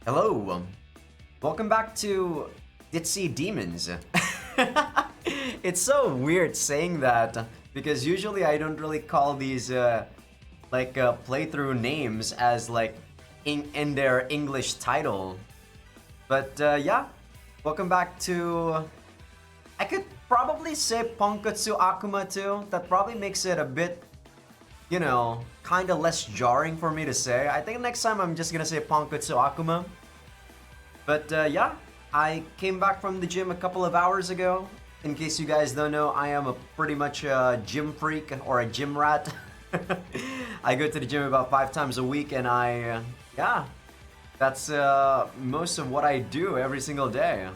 Hello, welcome back to Ditzy Demons. It's so weird saying that because usually I don't really call these playthrough names as like in their English title. But yeah, welcome back to. I could probably say Ponkotsu Akuma too. That probably makes it a bit, kind of less jarring for me to say. I think next time I'm just gonna say Ponkotsu Akuma. But yeah, I came back from the gym a couple of hours ago. In case you guys don't know, I am a pretty much a gym freak or a gym rat. I go to the gym about 5 times a week, and yeah, that's most of what I do every single day.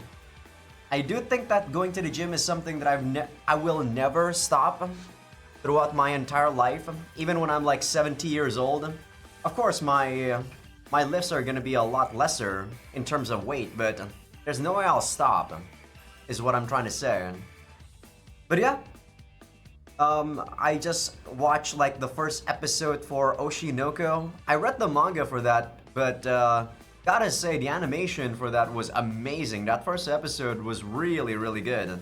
I do think that going to the gym is something that I will never stop throughout my entire life, even when I'm like 70 years old. Of course, my lifts are gonna be a lot lesser in terms of weight, but there's no way I'll stop, is what I'm trying to say. But yeah, I just watched like the first episode for Oshinoko. I read the manga for that, but gotta say the animation for that was amazing. That first episode was really, really good.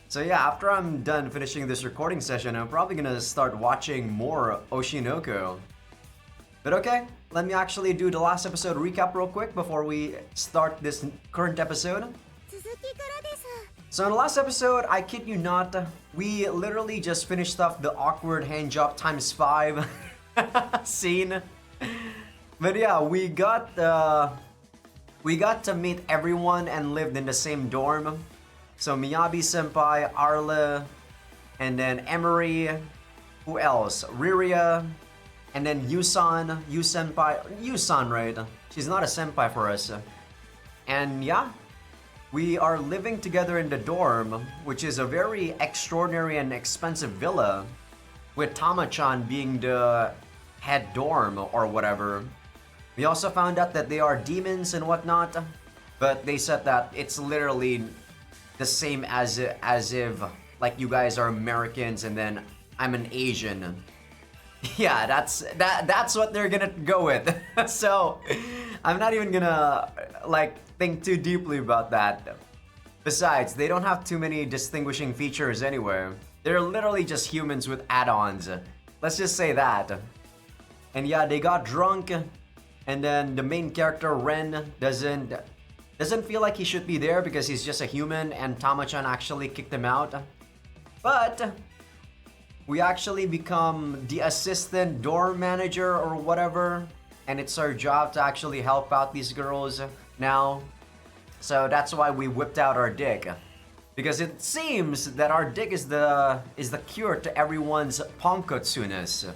So yeah, after I'm done finishing this recording session, I'm probably gonna start watching more Oshinoko. But okay, let me actually do the last episode recap real quick before we start this current episode. So in the last episode, I kid you not, we literally just finished off the awkward hand job times 5 scene. But yeah, we got to meet everyone and lived in the same dorm. So Miyabi senpai, Arle, and then Emery, who else? Riria, and then Yusan, Yusan, right? She's not a senpai for us. And yeah, we are living together in the dorm, which is a very extraordinary and expensive villa, with Tama-chan being the head dorm or whatever. We also found out that they are demons and whatnot, but they said that it's literally the same as if like you guys are Americans and then I'm an Asian. Yeah, that's what they're gonna go with. So I'm not even gonna like think too deeply about that. Besides, they don't have too many distinguishing features anyway. They're literally just humans with add-ons. Let's just say that. And yeah, they got drunk, and then the main character Ren doesn't feel like he should be there because he's just a human, and Tama-chan actually kicked him out. But we actually become the assistant dorm manager or whatever, and it's our job to actually help out these girls now. So that's why we whipped out our dick, because it seems that our dick is the cure to everyone's ponkotsuness,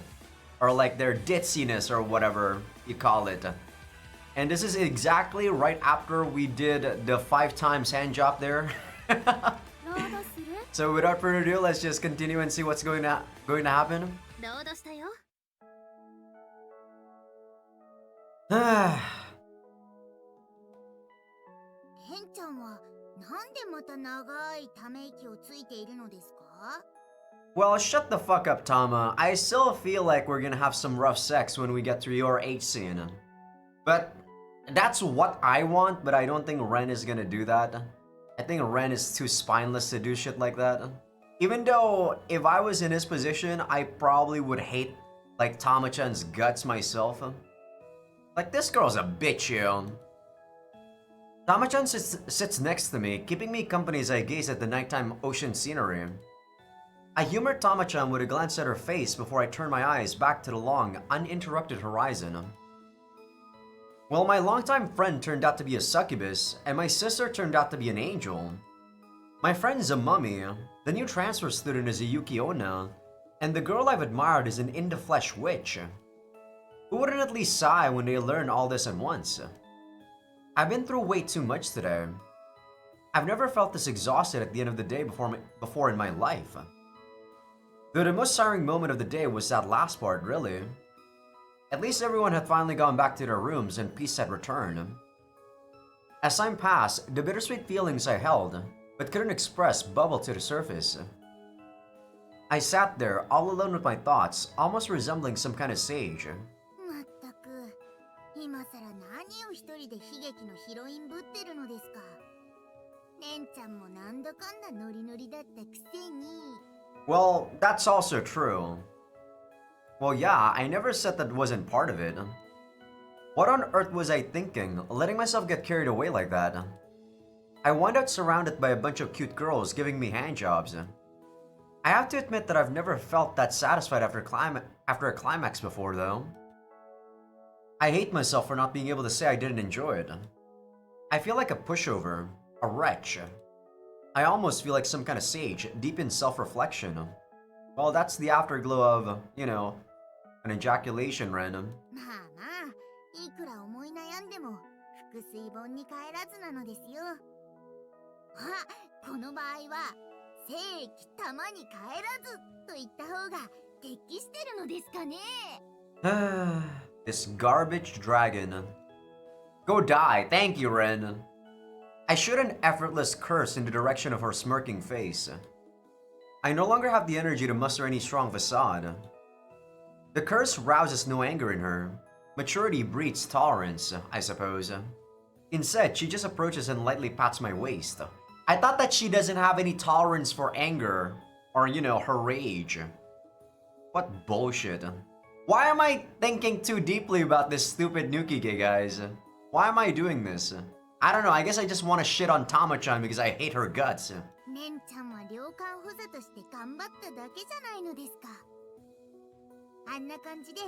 or like their ditziness or whatever you call it. And this is exactly right after we did the 5 times hand job there. So without further ado, let's just continue and see what's going to happen. ヘンちゃんはなんでまた長いため息をついているのですか？ Well, shut the fuck up, Tama. I still feel like we're gonna have some rough sex when we get to your H scene. But that's what I want, but I don't think Ren is gonna do that. I think Ren is too spineless to do shit like that. Even though, if I was in his position, I probably would hate, like, Tama-chan's guts myself. Like, this girl's a bitch, yo. Tama-chan sits next to me, keeping me company as I gaze at the nighttime ocean scenery. I humor Tama-chan with a glance at her face before I turn my eyes back to the long, uninterrupted horizon. Well, my longtime friend turned out to be a succubus, and my sister turned out to be an angel. My friend's a mummy, the new transfer student is a Yuki Onna, and the girl I've admired is an in-the-flesh witch. Who wouldn't at least sigh when they learn all this at once? I've been through way too much today. I've never felt this exhausted at the end of the day before in my life. Though the most tiring moment of the day was that last part, really. At least everyone had finally gone back to their rooms and peace had returned. As time passed, the bittersweet feelings I held, but couldn't express, bubbled to the surface. I sat there, all alone with my thoughts, almost resembling some kind of sage. まったく、今さら何を一人で悲劇のヒロインぶってるのですか。レンちゃんもなんだかんだノリノリだったくせに。Well, that's also true. Well, yeah, I never said that wasn't part of it. What on earth was I thinking, letting myself get carried away like that? I wound up surrounded by a bunch of cute girls giving me handjobs. I have to admit that I've never felt that satisfied after a climax before, though. I hate myself for not being able to say I didn't enjoy it. I feel like a pushover, a wretch. I almost feel like some kind of sage, deep in self-reflection. Well, that's the afterglow of, an ejaculation, random. まあまあ、いくら思い悩んでも腹水本に帰らずなのですよ。あ、この場合は正規玉に帰らずと言った方が適してるのですかね。This garbage dragon. Go die, thank you, Ren. I shoot an effortless curse in the direction of her smirking face. I no longer have the energy to muster any strong facade. The curse rouses no anger in her. Maturity breeds tolerance, I suppose. Instead, she just approaches and lightly pats my waist. I thought that she doesn't have any tolerance for anger, or her rage. What bullshit. Why am I thinking too deeply about this stupid Nukige, guys? Why am I doing this? I don't know, I guess I just want to shit on Tama-chan because I hate her guts. レンちゃんは領官補佐として頑張っただけじゃないのですか。あんな感じで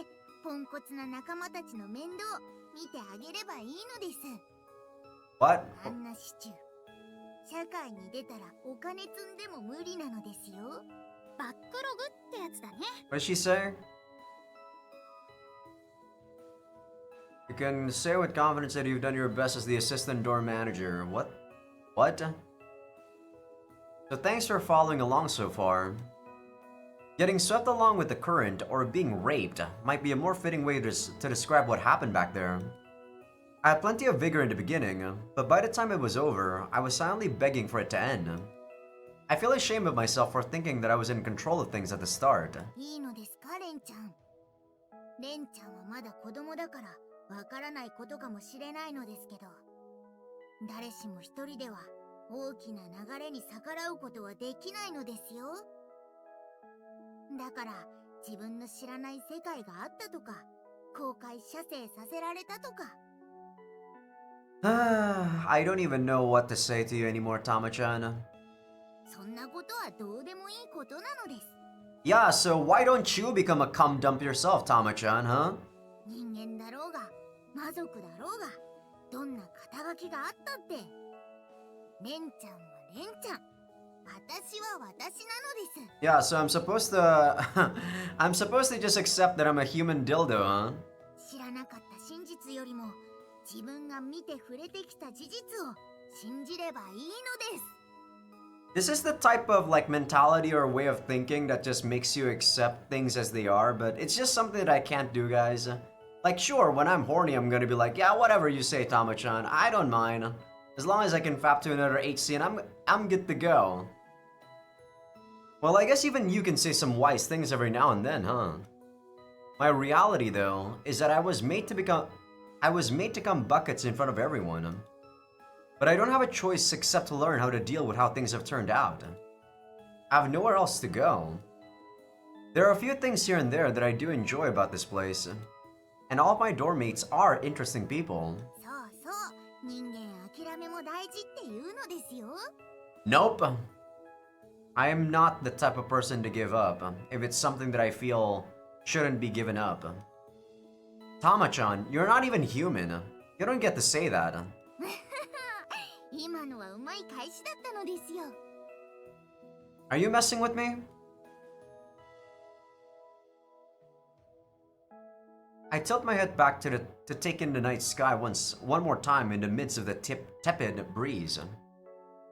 ポンコツな仲間たちの面倒を見てあげればいいのです。 What? あんなシチュー、社会に出たらお金積んでも無理なのですよ。バックログってやつだね。What did she say? You can say with confidence that you've done your best as the assistant door manager. What? What? So thanks for following along so far. Getting swept along with the current or being raped might be a more fitting way to describe what happened back there. I had plenty of vigor in the beginning, but by the time it was over, I was silently begging for it to end. I feel ashamed of myself for thinking that I was in control of things at the start. いいのですか、レンちゃん。レンちゃんはまだ子供だからわからないことかもしれないのですけど、誰しも一人では大きな流れに逆らうことはできないのですよ。だから自分の知らない世界があったとか、公開射精させられたとか。I don't even know what to say to you anymore, Tama-chan. そんなことはどうでもいいことなのです。Yeah, so why don't you become a cum dump yourself, Tama-chan, huh? 人間だろうが、魔族だろうが、どんな肩書きがあったって、レンちゃんはレンちゃん。私は私なのです。Yeah, so I'm supposed to I'm supposed to just accept that I'm a human dildo, huh? 知らなかった真実よりも自分が見て触れてきた事実を信じればいいのです。 This is the type of mentality or way of thinking that just makes you accept things as they are, but it's just something that I can't do, guys. Like, sure, when I'm horny, I'm gonna be like, yeah, whatever you say, Tama-chan, I don't mind. As long as I can fap to another HC and I'm good to go. Well, I guess even you can say some wise things every now and then, huh? My reality, though, is that I was made to come buckets in front of everyone. But I don't have a choice except to learn how to deal with how things have turned out. I have nowhere else to go. There are a few things here and there that I do enjoy about this place. And all of my dorm mates are interesting people. そうそう、人間諦めも大事って言うのですよ。 Nope. I am not the type of person to give up if it's something that I feel shouldn't be given up. Tama-chan, you're not even human. You don't get to say that. 今のはうまい返しだったのですよ。 Are you messing with me? I tilt my head back to take in the night sky one more time in the midst of the tepid breeze.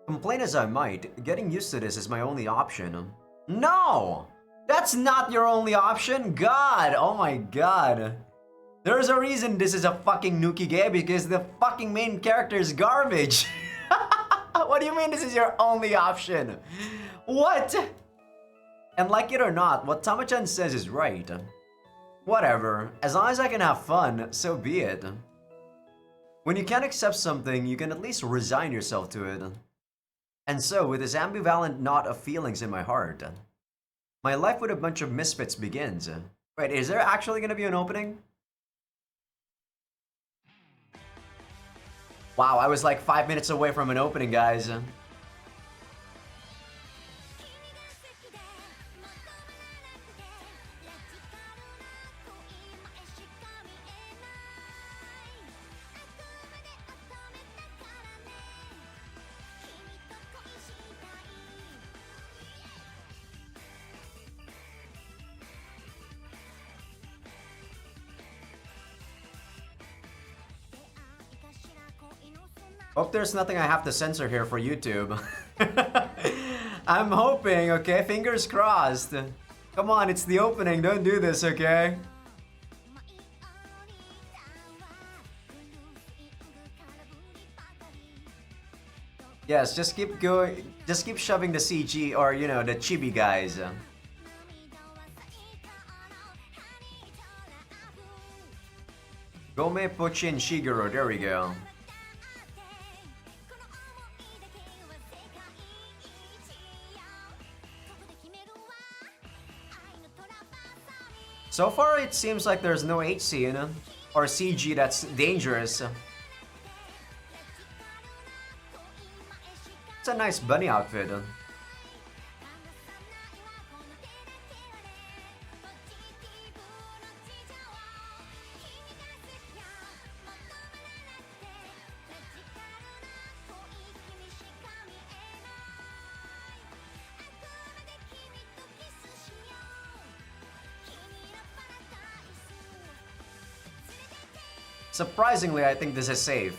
Complain as I might, getting used to this is my only option. No! That's not your only option! God! Oh my god. There's a reason this is a fucking Nukige because the fucking main character is garbage. What do you mean this is your only option? What? And like it or not, what Tama-chan says is right. Whatever, as long as I can have fun, so be it. When you can't accept something, you can at least resign yourself to it. And so, with this ambivalent knot of feelings in my heart, my life with a bunch of misfits begins. Wait, is there actually gonna be an opening? Wow, I was like 5 minutes away from an opening, guys. Hope there's nothing I have to censor here for YouTube. I'm hoping, okay? Fingers crossed. Come on, it's the opening. Don't do this, okay? Yes, just keep going. Just keep shoving the CG or, you know, the chibi guys. Gome Puchin Shiguro, there we go. So far, it seems like there's no HC, you know? Or CG that's dangerous. It's a nice bunny outfit. Surprisingly, I think this is safe.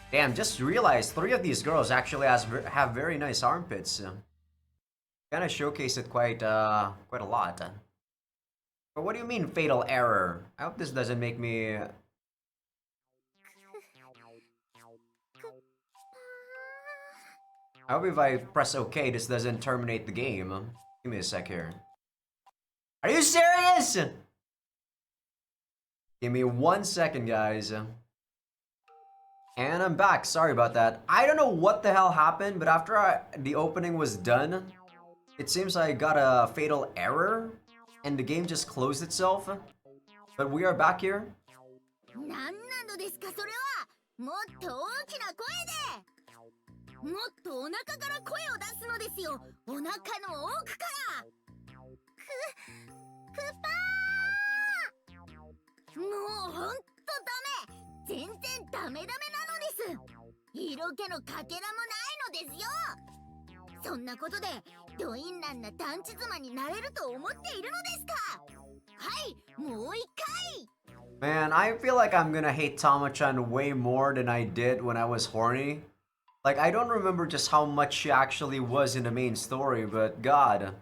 Damn, just realized 3 of these girls actually have very nice armpits. Kind of showcase it quite a lot. But what do you mean fatal error? I hope this doesn't make me. I hope if I press OK, this doesn't terminate the game. Give me a sec here. Are you serious? Give me 1 second, guys. And I'm back. Sorry about that. I don't know what the hell happened, but after the opening was done, it seems I got a fatal error, and the game just closed itself. But we are back here. Man, I feel like I'm gonna hate Tama-chan way more than I did when I was horny. Like, I don't remember just how much she actually was in the main story, but god.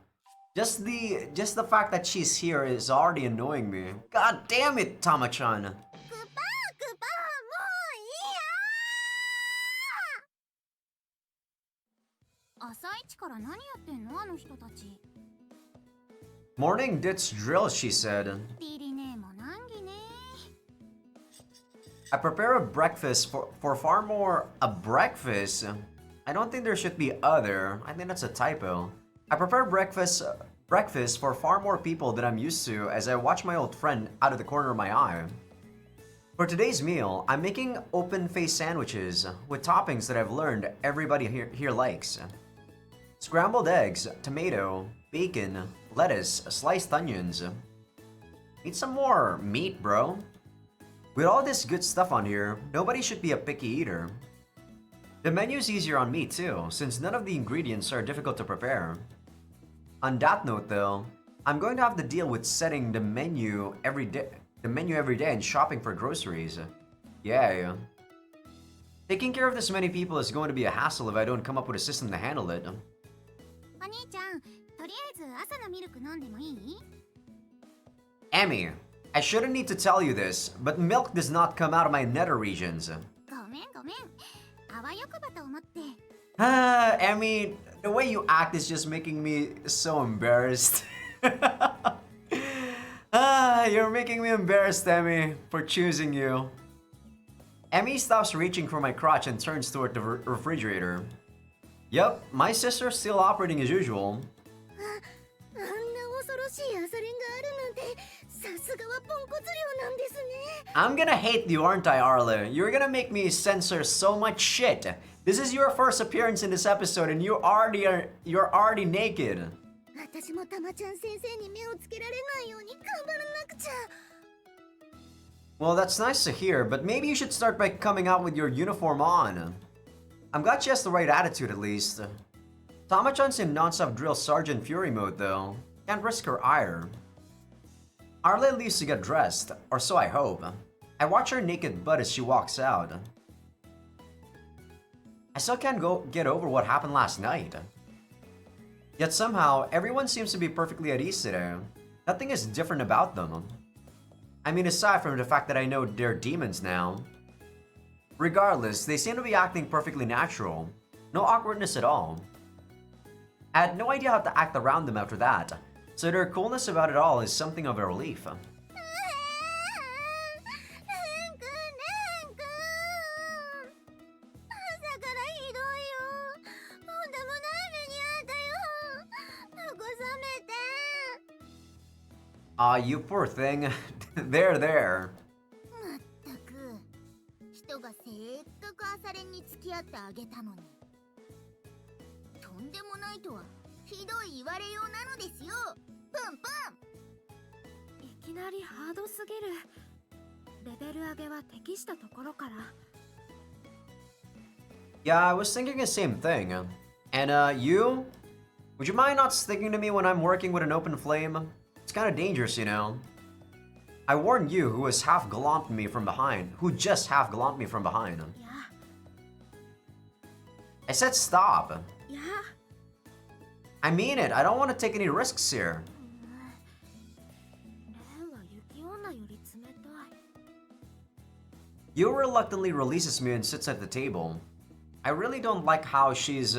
Just the fact that she's here is already annoying me. God damn it, Tama-chan. Morning ditch drill, she said. I prepare a breakfast for far more a breakfast. I don't think there should be other. I think that's a typo. I prepare breakfast for far more people than I'm used to as I watch my old friend out of the corner of my eye. For today's meal, I'm making open-faced sandwiches with toppings that I've learned everybody here likes. Scrambled eggs, tomato, bacon, lettuce, sliced onions. Need some more meat, bro. With all this good stuff on here, nobody should be a picky eater. The menu's easier on me too, since none of the ingredients are difficult to prepare. On that note though, I'm going to have to deal with setting the menu every day and shopping for groceries. Yeah. Taking care of this many people is going to be a hassle if I don't come up with a system to handle it. Emmy, I shouldn't need to tell you this, but milk does not come out of my nether regions. ごめんごめん。あわよくばと思って。Emmy, the way you act is just making me so embarrassed. You're making me embarrassed, Emmy, for choosing you. Emmy stops reaching for my crotch and turns toward the refrigerator. Yup, my sister's still operating as usual. あんな恐ろしいアサリンがあるなんて、さすがはポンコツ寮なんですね。I'm gonna hate you, aren't I, Arla? You're gonna make me censor so much shit. This is your first appearance in this episode and you're already naked. 私もたまちゃん先生に目をつけられないように頑張らなくちゃ。Well, that's nice to hear, but maybe you should start by coming out with your uniform on. I'm glad she has the right attitude at least. Tama-chan's in non-stop drill Sergeant Fury mode though. Can't risk her ire. Arla leaves to get dressed, or so I hope. I watch her naked butt as she walks out. I still can't get over what happened last night. Yet somehow, everyone seems to be perfectly at ease today. Nothing is different about them. I mean, aside from the fact that I know they're demons now. Regardless, they seem to be acting perfectly natural. No awkwardness at all. I had no idea how to act around them after that, so their coolness about it all is something of a relief. Aw, you poor thing. There. まったく、人がせっかくアサリンに付き合ってあげたのに。とんでもないとは、ひどい言われようなのですよ。プンプン。いきなりハードすぎる。レベル上げは適したところから。Yeah, I was thinking the same thing. And you? Would you mind not sticking to me when I'm working with an open flame? It's kind of dangerous, you know. I warned you who just half glomped me from behind. Yeah. I said stop. Yeah. I mean it. I don't want to take any risks here. レンは雪女より冷たい。You reluctantly releases me and sits at the table. I really don't like how she's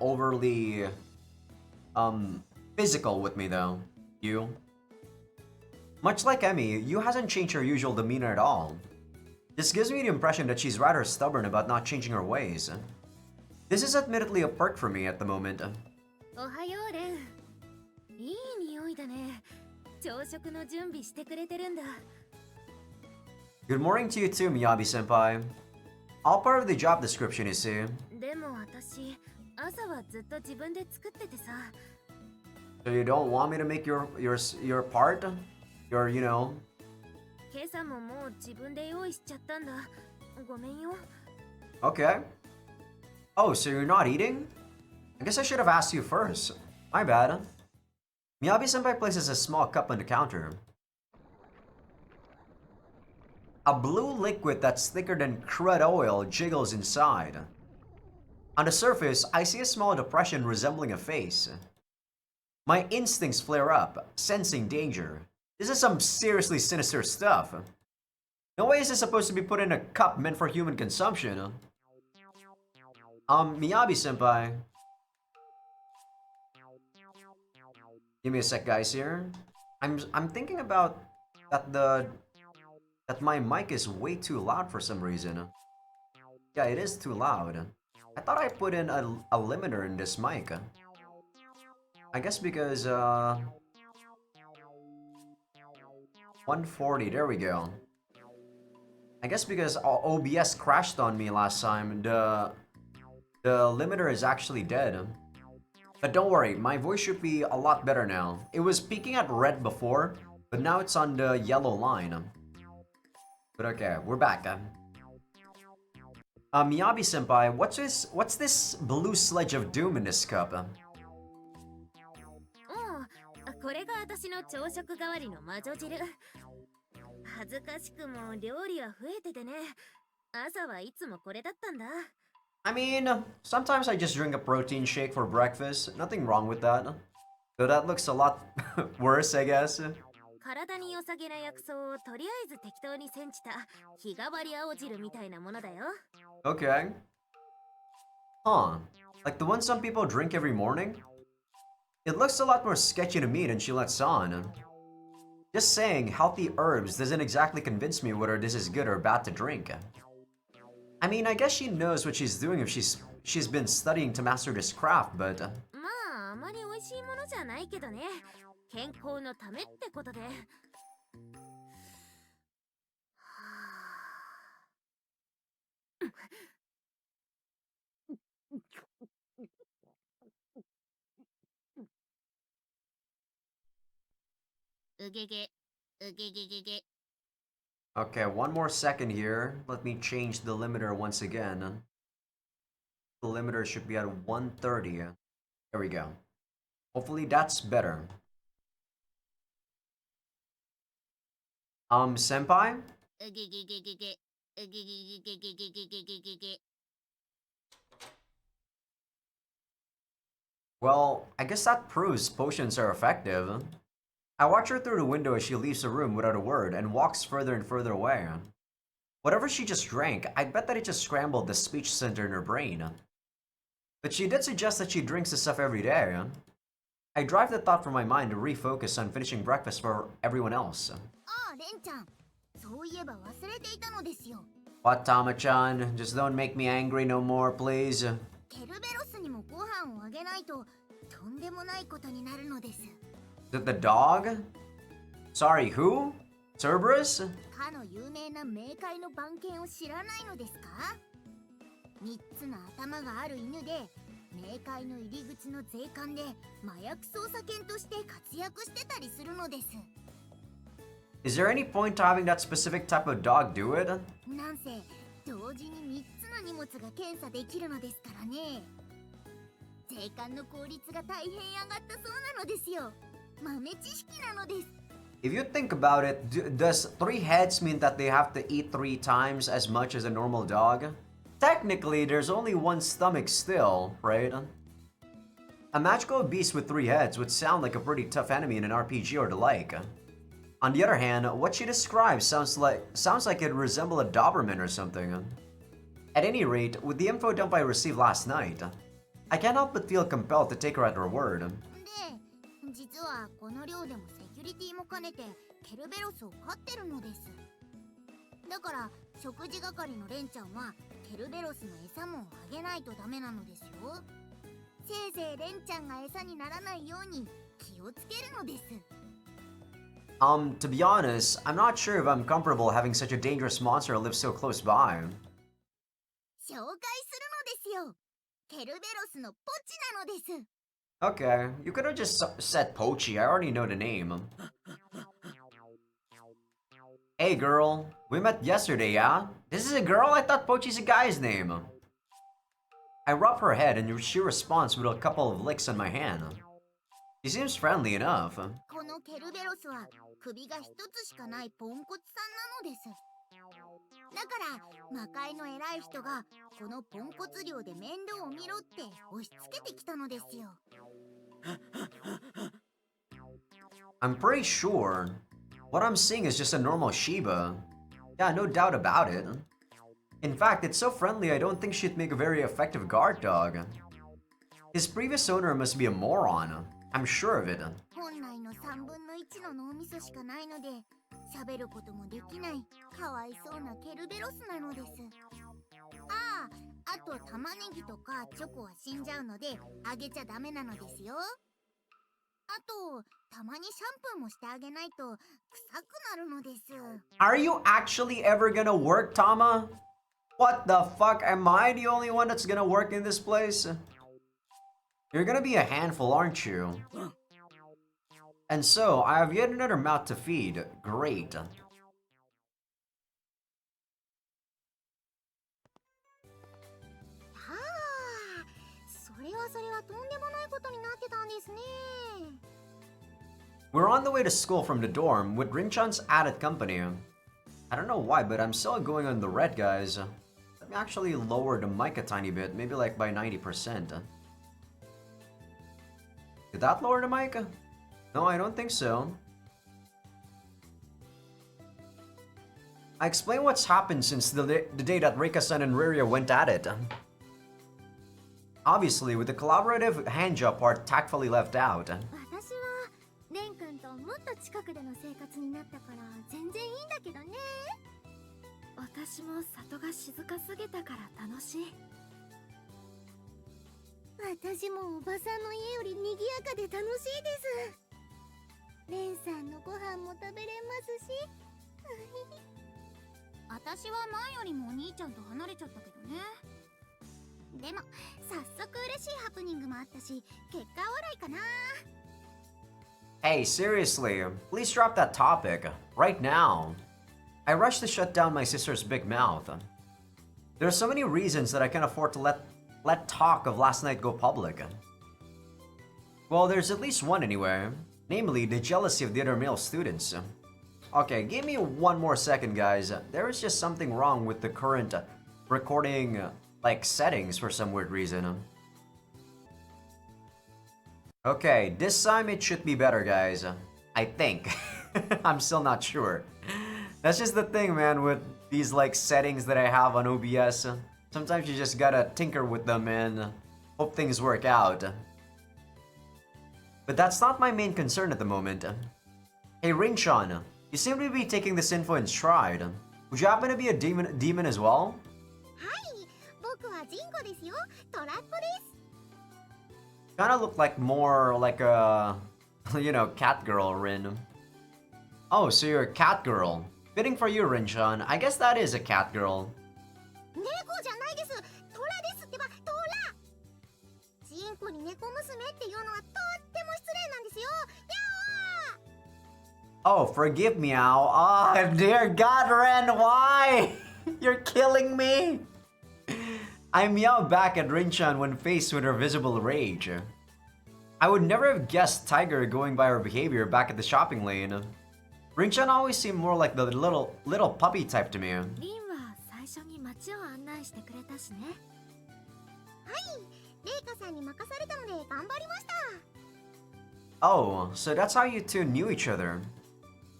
overly physical with me though. You. Much like Emmy, Yu hasn't changed her usual demeanor at all. This gives me the impression that she's rather stubborn about not changing her ways. This is admittedly a perk for me at the moment. おはよう、レン。いい匂いだね。朝食の準備してくれてるんだ。Good morning to you too, Miyabi-senpai. All part of the job description, you see. でも私、朝はずっと自分で作っててさ。So you don't want me to make your part? Your, you know... 今朝ももう自分で用意しちゃったんだ。ごめんよ。Okay. Oh, so you're not eating? I guess I should have asked you first. My bad. Miyabi-senpai places a small cup on the counter. A blue liquid that's thicker than crud oil jiggles inside. On the surface, I see a small depression resembling a face. My instincts flare up, sensing danger. This is some seriously sinister stuff. No way is this supposed to be put in a cup meant for human consumption. Miyabi-senpai. Give me a sec, guys, here. I'm thinking about that my mic is way too loud for some reason. Yeah, it is too loud. I thought I put in a limiter in this mic. I guess because 140, there we go. I guess because OBS crashed on me last time, the limiter is actually dead. But don't worry, my voice should be a lot better now. It was peaking at red before, but now it's on the yellow line. But okay, we're back. Miyabi-senpai, what's this blue sledge of doom in this cup? これが私の朝食代わりの魔女汁。恥ずかしくも料理は増えててね。朝はいつもこれだったんだ。I mean, sometimes I just drink a protein shake for breakfast. Nothing wrong with that. Though that looks a lot worse, I guess. 体に良さげな薬草をとりあえず適当に煎じた日替わり青汁みたいなものだよ。 Okay. Huh. Like the one some people drink every morning? It looks a lot more sketchy to me than she lets on. Just saying healthy herbs doesn't exactly convince me whether this is good or bad to drink. I mean, I guess she knows what she's doing if she's been studying to master this craft, but まああまり美味しいものじゃないけどね。健康のためってことで。うげげ、うげげげげ。 okay, one more second here. Let me change the limiter once again. The limiter should be at 130. There we go. Hopefully that's better. Senpai? うげげげげげ。うげげげげげげげげげげ。 Well, I guess that proves potions are effective. I watch her through the window as she leaves the room without a word and walks further and further away. Whatever she just drank, I bet that it just scrambled the speech center in her brain. But she did suggest that she drinks this stuff every day. I drive the thought from my mind to refocus on finishing breakfast for everyone else. ああ、レンちゃん。そういえば忘れていたのですよ。 What, Tama-chan? Just don't make me angry no more, please. ケルベロスにもご飯をあげないととんでもないことになるのです。 Is it the dog? Sorry, who? Cerberus? かの有名な冥界の番犬を知らないのですか？ 3つの頭がある犬で冥界の入り口の税関で麻薬捜査犬として活躍してたりするのです。 Is there any point to having that specific type of dog do it? なんせ同時に3つの荷物が検査できるのですからね。税関の効率が大変上がったそうなのですよ。豆知識なのです。 If you think about it, does 3 heads mean that they have to eat 3 times as much as a normal dog? Technically, there's only 1 stomach still, right? A magical beast with 3 heads would sound like a pretty tough enemy in an RPG or the like. On the other hand, what she describes sounds like it resemble a Doberman or something. At any rate, with the info dump I received last night, I can't help but feel compelled to take her at her word. で、実はこの寮でもセキュリティも兼ねてケルベロスを飼ってるのです。だから食事係のレンちゃんはケルベロスの餌もあげないとダメなのですよ。せいぜいレンちゃんが餌にならないように気をつけるのです。 To be honest, I'm not sure if I'm comfortable having such a dangerous monster live so close by. 紹介するのですよ。ケルベロスのポチなのです。 Okay, you could have just said Pochi, I already know the name. Hey girl, we met yesterday, yeah? This is a girl? I thought Pochi's a guy's name. I rub her head and she responds with a couple of licks on my hand. She seems friendly enough. このケルベロスは首が一つしかないポンコツさんなのです。だから魔界の偉い人がこのポンコツ寮で面倒を見ろって押し付けてきたのですよ。 I'm pretty sure what I'm seeing is just a normal Shiba. Yeah, no doubt about it. In fact, it's so friendly I don't think she'd make a very effective guard dog. His previous owner must be a moron. I'm sure of it. 本来の3分の1の脳みそしかないので喋ることもできないかわいそうなケルベロスなのです。ああ、あと玉ねぎとかチョコは死んじゃうのであげちゃダメなのですよ。あとたまにシャンプーもしてあげないと臭くなるのです。 Are you actually ever gonna work, Tama? What the fuck? Am I the only one that's gonna work in this place? You're gonna be a handful, aren't you? And so, I have yet another mouth to feed. Great. はあ、それはとんでもないことになってたんですね。 We're on the way to school from the dorm with Rinchan's added company. I don't know why, but I'm still going on the red, guys. Let me actually lower the mic a tiny bit, maybe like by 90%. Did that lower the mic? No, I don't think so. I explain what's happened since the day that Reika-san and Riria went at it. Obviously, with the collaborative handjob part tactfully left out. 私はレン君ともっと近くでの生活になったから全然いいんだけどね。私も里が静かすぎたから楽しい。私もおばさんの家より賑やかで楽しいです。レンさんのご飯も食べれますし。私は前よりもお兄ちゃんと離れちゃったけどね。でも早速嬉しいハプニングもあったし、結果笑いかな。Hey, seriously, please drop that topic. Right now. I rushed to shut down my sister's big mouth. There are so many reasons that I can't afford to let talk of last night go public. Well, there's at least one anyway. Namely, the jealousy of the other male students. Okay, give me one more second, guys. There is just something wrong with the current recording, settings for some weird reason. Okay, this time it should be better, guys. I think. I'm still not sure. That's just the thing, man, with these, settings that I have on OBS. Sometimes you just gotta tinker with them and hope things work out. But that's not my main concern at the moment. Hey, Ring-chan, you seem to be taking this info in stride. Would you happen to be a demon as well? はい、僕はジンコですよ。トラッコです。Kinda look like more like a, cat girl, Rin. Oh, so you're a cat girl. Fitting for you, Rin-chan. I guess that is a cat girl. 猫じゃないです。トラですってば、トラ。ジンコに猫娘っていうのはとっても失礼なんですよ。Oh, forgive me, Ao. Oh, dear God, Ren, why? You're killing me. I meow back at Rin-chan when faced with her visible rage. I would never have guessed Tiger going by her behavior back at the shopping lane. Rin-chan always seemed more like the little puppy type to me. リンは最初に街を案内してくれたしね。はい、レイカさんに任されたので頑張りました。Oh, so that's how you two knew each other.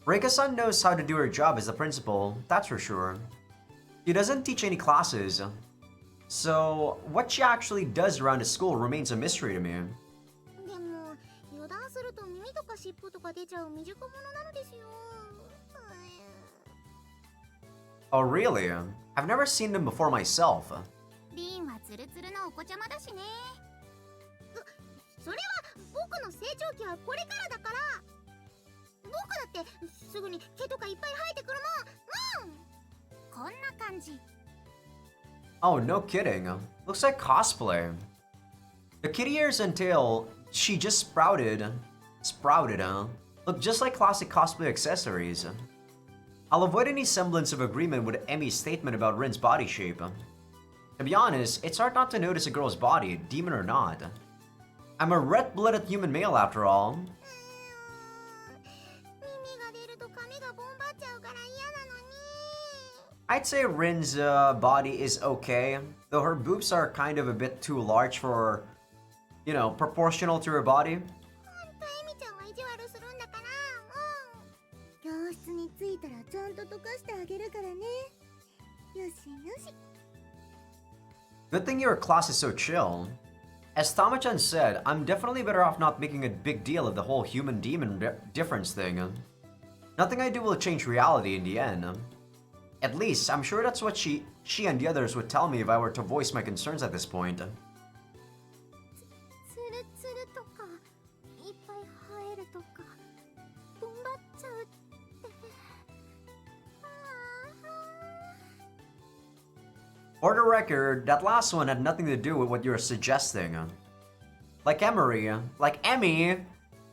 Reika-san knows how to do her job as the principal, that's for sure. She doesn't teach any classes. So, what she actually does around the school remains a mystery to me. でも、油断すると耳とか尻尾とか出ちゃう未熟者なのですよ。Oh, really? I've never seen them before myself. リンはツルツルのお子ちゃまだしね。それは僕の成長期はこれからだから。僕だってすぐに毛とかいっぱい生えてくるもん。こんな感じ。Oh, no kidding. Looks like cosplay. The kitty ears and tail she just sprouted, look just like classic cosplay accessories. I'll avoid any semblance of agreement with Emmy's statement about Rin's body shape. To be honest, it's hard not to notice a girl's body, demon or not. I'm a red-blooded human male after all. 耳が出ると髪がボンバっちゃうから嫌なのに。I'd say Rin's body is okay, though her boobs are kind of a bit too large for, proportional to her body. ほんとエミちゃんは意地悪するんだから。教室に着いたらちゃんと溶かしてあげるからね。よしよし。Good thing your class is so chill. As Tama-chan said, I'm definitely better off not making a big deal of the whole human-demon difference thing. Nothing I do will change reality in the end. At least, I'm sure that's what she and the others would tell me if I were to voice my concerns at this point. ツルツルとかいっぱい生えるとかボンバっちゃうって。For the record, that last one had nothing to do with what you're suggesting. Like Emmy,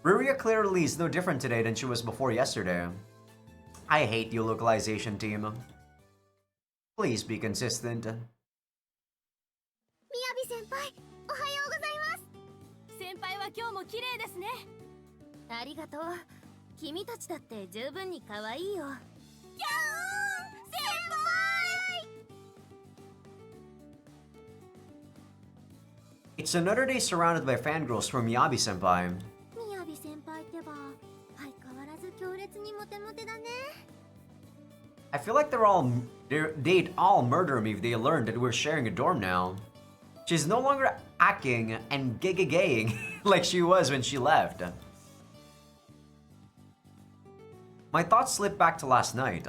Ruria clearly is no different today than she was before yesterday. I hate you, localization team. Please be consistent. みやび先輩、おはようございます。先輩は今日も綺麗ですね。ありがとう。君たちだって十分に可愛いよ。ギャーン先輩。 It's another day surrounded by fangirls from Miyabi-senpai. みやび先輩ってば相変わらず強烈にモテモテだね。I feel like they'd all murder me if they learned that we're sharing a dorm now. She's no longer acting and gay-gaying like she was when she left. My thoughts slipped back to last night.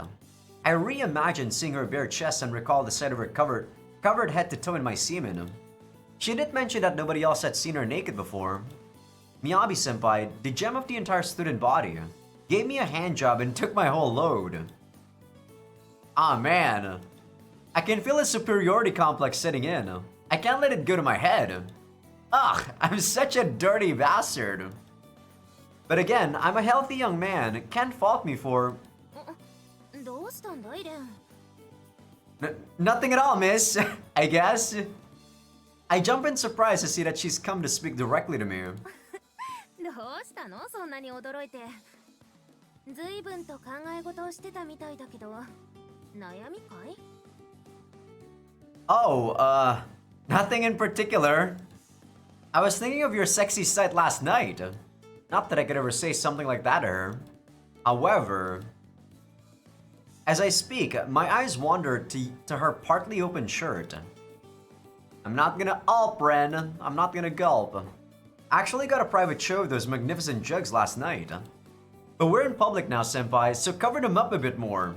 I reimagined seeing her bare chest and recalled the sight of her covered head to toe in my semen. She did mention that nobody else had seen her naked before. Miyabi-senpai, the gem of the entire student body, gave me a hand job and took my whole load. Ah man, I can feel a superiority complex setting in. I can't let it go to my head. Ugh, I'm such a dirty bastard. But again, I'm a healthy young man, can't fault me for... Nothing at all, miss, I guess. I jump in surprise to see that she's come to speak directly to me. Oh, nothing in particular. I was thinking of your sexy sight last night. Not that I could ever say something like that to her. However, as I speak, my eyes wander to her partly open shirt. I'm not gonna ulp, Ren. I'm not gonna gulp. I actually got a private show of those magnificent jugs last night. But we're in public now, senpai, so cover them up a bit more.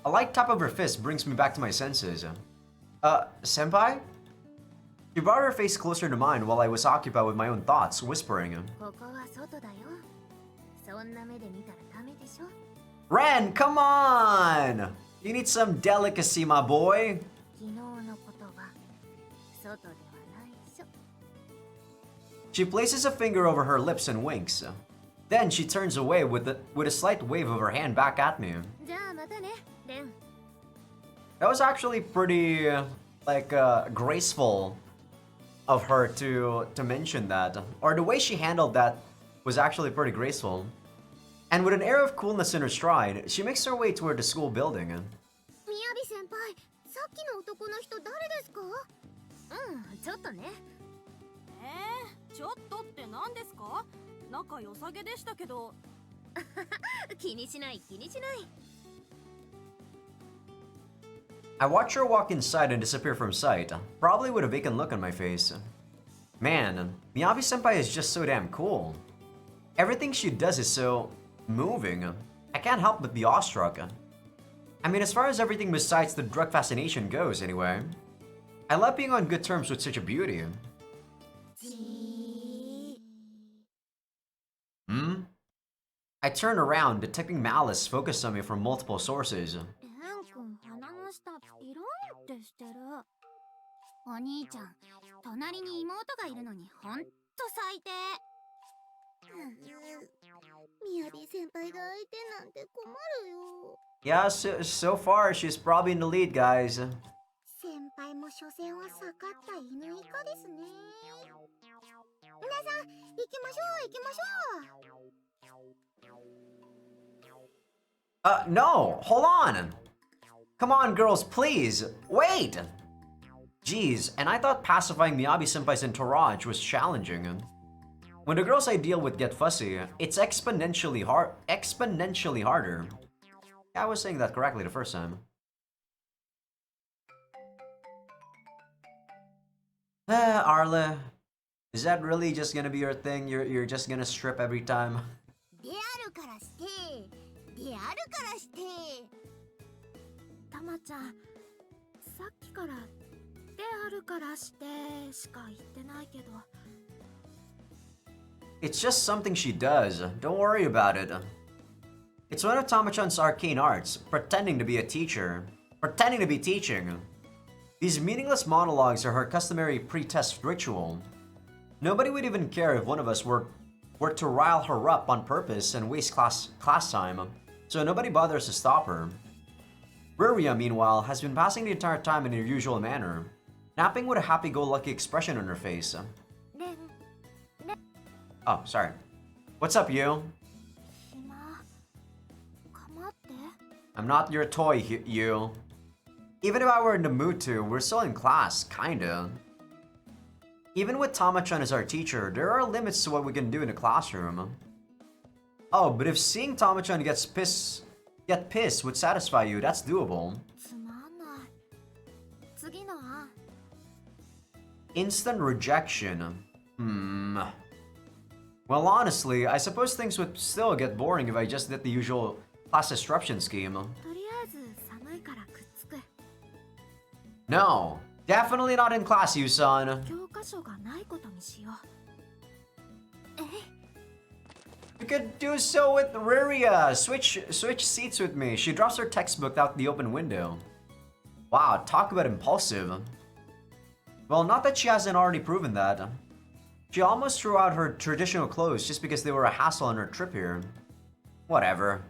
A light tap of her fist brings me back to my senses. Senpai? She brought her face closer to mine while I was occupied with my own thoughts, whispering. Ren, come on! You need some delicacy, my boy. She places a finger over her lips and winks. Then she turns away with a slight wave of her hand back at me. That was actually pretty, graceful of her to mention that. Or the way she handled that was actually pretty graceful. And with an air of coolness in her stride, she makes her way toward the school building. Miyabi-senpai, さっきの男の人誰ですか? ちょっとね。ちょっとって何ですか? 仲良さげでしたけど。気にしない、気にしない。I watch her walk inside and disappear from sight, probably with a vacant look on my face. Man, Miyabi-senpai is just so damn cool. Everything she does is so moving. I can't help but be awestruck. I mean, as far as everything besides the drug fascination goes, anyway. I love being on good terms with such a beauty. I turn around, detecting malice focused on me from multiple sources. お兄ちゃん、隣に妹がいるのにほんと最低。みやび先輩が相手なんて困るよ。Yeah, so far she's probably in the lead, guys. 先輩も所詮は盛った犬以下ですね。皆さん、行きましょう、行きましょう。No, hold on. Come on, girls, please. Wait. Jeez, and I thought pacifying Miyabi-senpai's entourage was challenging. When the girls I deal with get fussy, it's exponentially harder. Yeah, I was saying that correctly the first time. Arla, is that really just gonna be your thing? You're just gonna strip every time? であるからして、であるからして。たまちゃん、さっきからであるからしてしか言ってないけど。It's just something she does. Don't worry about it. It's one of Tama-chan's arcane arts, pretending to be a teacher. Pretending to be teaching. These meaningless monologues are her customary pre-test ritual. Nobody would even care if one of us were to rile her up on purpose and waste class time, so nobody bothers to stop her. Ruria, meanwhile, has been passing the entire time in her usual manner, napping with a happy-go-lucky expression on her face. Oh, sorry. What's up, you? I'm not your toy, you. Even if I were in the mood to, we're still in class, kinda. Even with Tama-chan as our teacher, there are limits to what we can do in the classroom. Oh, but if seeing Tama-chan gets Get pissed would satisfy you, that's doable. つまんない。次の案。Instant rejection. Well, honestly, I suppose things would still get boring if I just did the usual class disruption scheme. とりあえず寒いからくっつく。 No, definitely not in class, Yusan. 教科書がないことにしよう。You could do so with Riria. Switch seats with me. She drops her textbook out the open window. Wow, talk about impulsive. Well, not that she hasn't already proven that. She almost threw out her traditional clothes just because they were a hassle on her trip here. Whatever.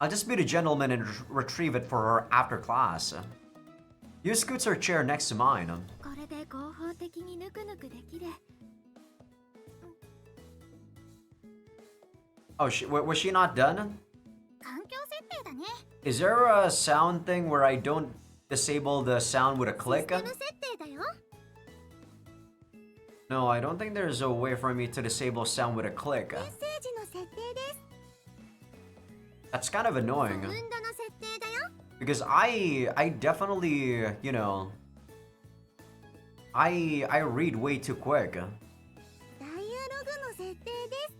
I'll just be the gentleman and retrieve it for her after class. You scoots her chair next to mine. これで合法的にぬくぬくできる。 Oh, was she not done? 環境設定だね。 Is there a sound thing where I don't disable the sound with a シス click? テム設定だよ。 No, I don't think there's a way for me to disable sound with a click. メッセージの設定です。 That's kind of annoying. サウンドの設定だよ。 Because I definitely, you know, I read way too quick. ダイアログの設定です。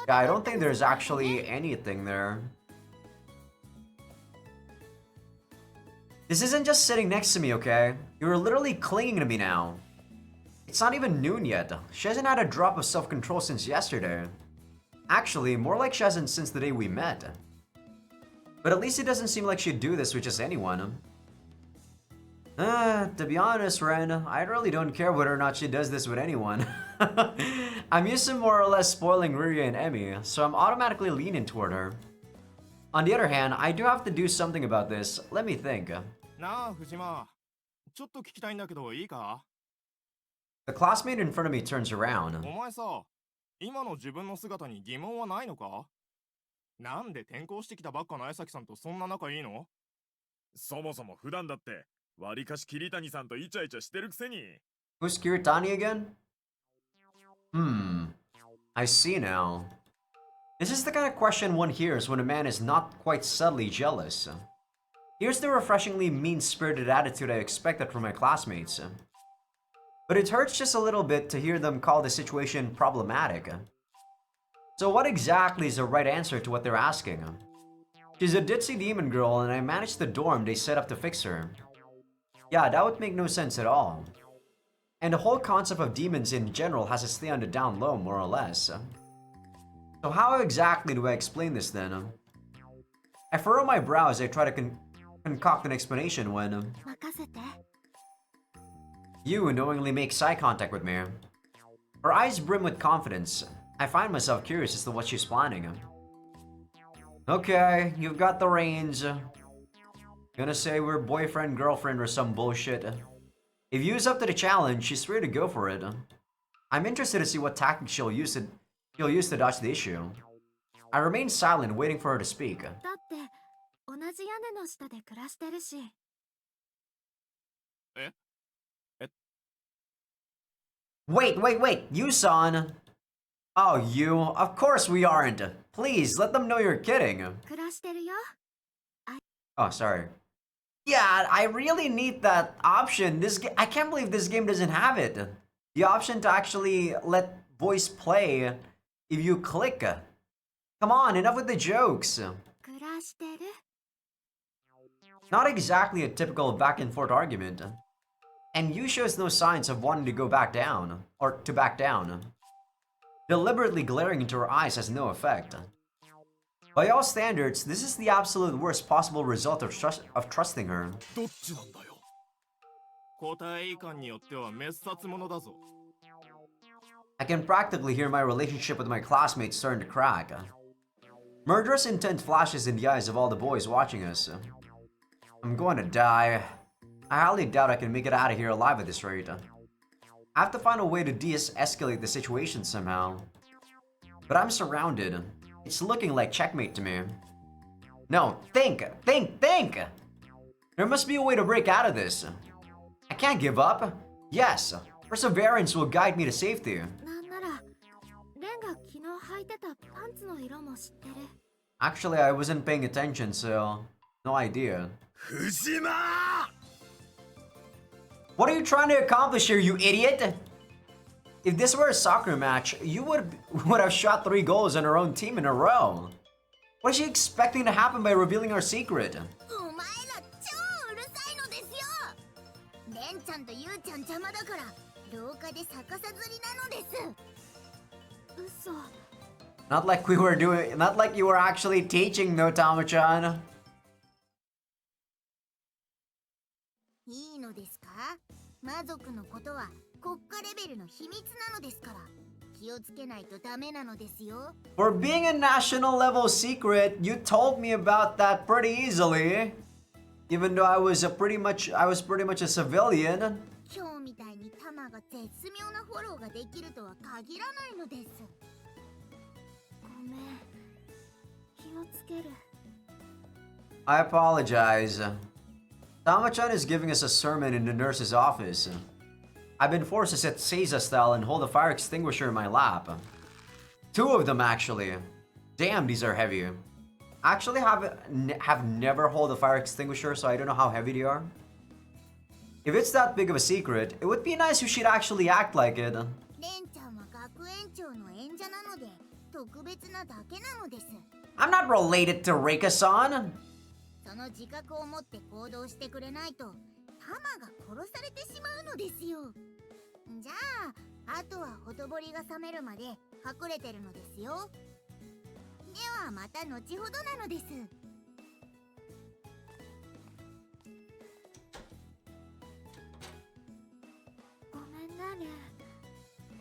Yeah, I don't think there's actually anything there. This isn't just sitting next to me, okay? You're literally clinging to me now. It's not even noon yet. She hasn't had a drop of self-control since yesterday. Actually, more like she hasn't since the day we met. But at least it doesn't seem like she'd do this with just anyone. To be honest, Ren, I really don't care whether or not she does this with anyone. I'm used to more or less spoiling Ria and Emmy, so I'm automatically leaning toward her. On the other hand, I do have to do something about this. Let me think. なあ、藤間。ちょっと聞きたいんだけどいいか？ The classmate in front of me turns around. お前さ、今の自分の姿に疑問はないのか？なんで転校してきたばっかの綾崎さんとそんな仲いいの？そもそも普段だってわりかし桐谷さんとイチャイチャしてるくせに。 Who's Kiritani again? I see now. This is the kind of question one hears when a man is not quite subtly jealous. Here's the refreshingly mean-spirited attitude I expected from my classmates. But it hurts just a little bit to hear them call the situation problematic. So what exactly is the right answer to what they're asking? She's a ditzy demon girl and I managed the dorm they set up to fix her. Yeah, that would make no sense at all. And the whole concept of demons in general has to stay on the down low, more or less. So how exactly do I explain this then? I furrow my brow as I try to concoct an explanation when 任せて。 you knowingly make eye contact with me. Her eyes brim with confidence. I find myself curious as to what she's planning. Okay, you've got the reins. Gonna say we're boyfriend-girlfriend or some bullshit. If Yu's up to the challenge, she's free to go for it. I'm interested to see what tactics she'll use to dodge the issue. I remain silent, waiting for her to speak. だって同じ屋根の下で暮らしてるし。 Wait, Yu-san! Oh, you? Of course we aren't! Please, let them know you're kidding! 暮らしてるよ。 Oh, sorry. Yeah, I really need that option. I can't believe this game doesn't have it. The option to actually let voice play if you click. Come on, enough with the jokes. 暮らしてる。 Not exactly a typical back and forth argument. And Yu shows no signs of wanting to go back down, or to back down. Deliberately glaring into her eyes has no effect. By all standards, this is the absolute worst possible result of trusting her. どっちなんだよ。答えいかんによっては滅殺者だぞ。 I can practically hear my relationship with my classmates starting to crack. Murderous intent flashes in the eyes of all the boys watching us. I'm going to die. I highly doubt I can make it out of here alive at this rate. I have to find a way to de-escalate the situation somehow. But I'm surrounded. It's looking like checkmate to me. No, think! There must be a way to break out of this. I can't give up. Yes, perseverance will guide me to safety. なんならレンが昨日履いてたパンツの色も知ってる。 Actually, I wasn't paying attention, so No idea. 藤島 What are you trying to accomplish here, you idiot? If this were a soccer match, you would have shot 3 goals on our own team in a row. What is she expecting to happen by revealing our secret? お前ら超うるさいのですよ。レンちゃんとユウちゃん邪魔だから廊下で逆さずりなのです。嘘。 Not like we were doing, not like you were actually teaching, no, Tama-chan. いいのですか？魔族のことは国家レベルの秘密なのですから気をつけないとダメなのですよ。 For being a national level secret, you told me about that pretty easily. Even though I was pretty much a civilian. 今日みたいにタマが絶妙なフォローができるとは限らないのです。ごめん。気をつける。 I apologize. Tama-chan is giving us a sermon in the nurse's office. I've been forced to sit Seiza style and hold a fire extinguisher in my lap. 2 of them, actually. Damn, these are heavy. Actually, have never held a fire extinguisher, so I don't know how heavy they are. If it's that big of a secret, it would be nice if she'd actually act like it. レンちゃんは学園長の演者なので特別なだけなのです。 I'm not related to Reika-san. その自覚を持って行動してくれないとタマが殺されてしまうのですよ。じゃああとはほとぼりが冷めるまで隠れてるのですよ。ではまた後ほどなのです。ごめんね、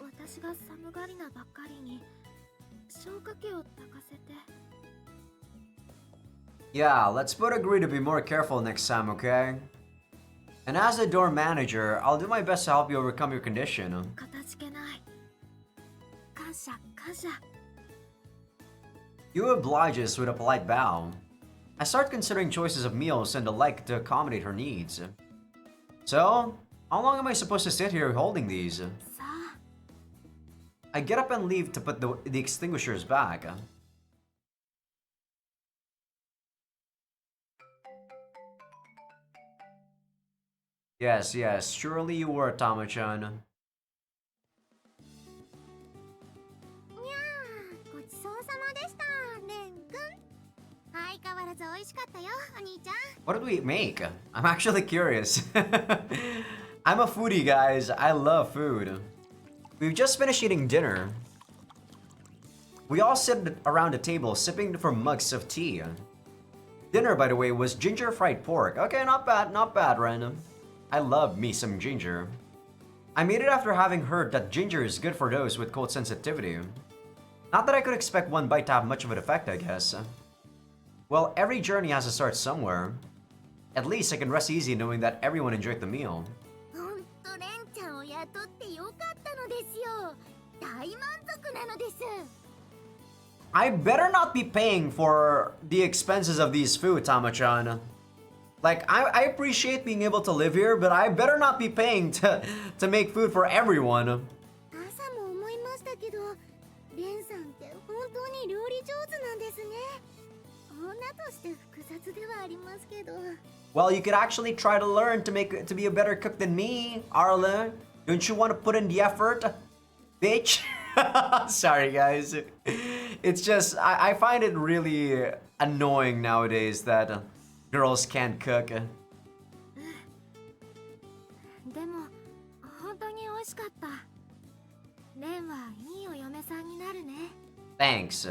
私が寒がりなばっかりに消火器を焚かせて。 Yeah, let's both agree to be more careful next time, okay? And as the door manager, I'll do my best to help you overcome your condition. かたじけない。感謝、感謝。 You oblige us with a polite bow. I start considering choices of meals and the like to accommodate her needs. So, how long am I supposed to sit here holding these? さあ。 I get up and leave to put the extinguishers back. Yes, yes, surely you were, Tama-chan. にゃー、ごちそうさまでした、レン君。相変わらず美味しかったよ、お兄ちゃん。 What did we make? I'm actually curious. I'm a foodie, guys. I love food. We've just finished eating dinner. We all sit around a table sipping from mugs of tea. Dinner, by the way, was ginger fried pork. Okay, not bad, random. I love me some ginger. I made it after having heard that ginger is good for those with cold sensitivity. Not that I could expect one bite to have much of an effect, I guess. Well, every journey has to start somewhere. At least I can rest easy knowing that everyone enjoyed the meal. ほんとレンちゃんを雇ってよかったのですよ。大満足なのです。 I better not be paying for the expenses of these food, Tama-chan. Like, I appreciate being able to live here, but I better not be paying to make food for everyone. 朝も思いましたけど、レンさんって本当に料理上手なんですね。女として複雑ではありますけど。 Well, you could actually try to learn to be a better cook than me, Arla. Don't you want to put in the effort? Bitch. Sorry, guys. It's just, I find it really annoying nowadays that girls can't cook. でも本当に美味しかった。レンはいいお嫁さんになるね。 Thanks.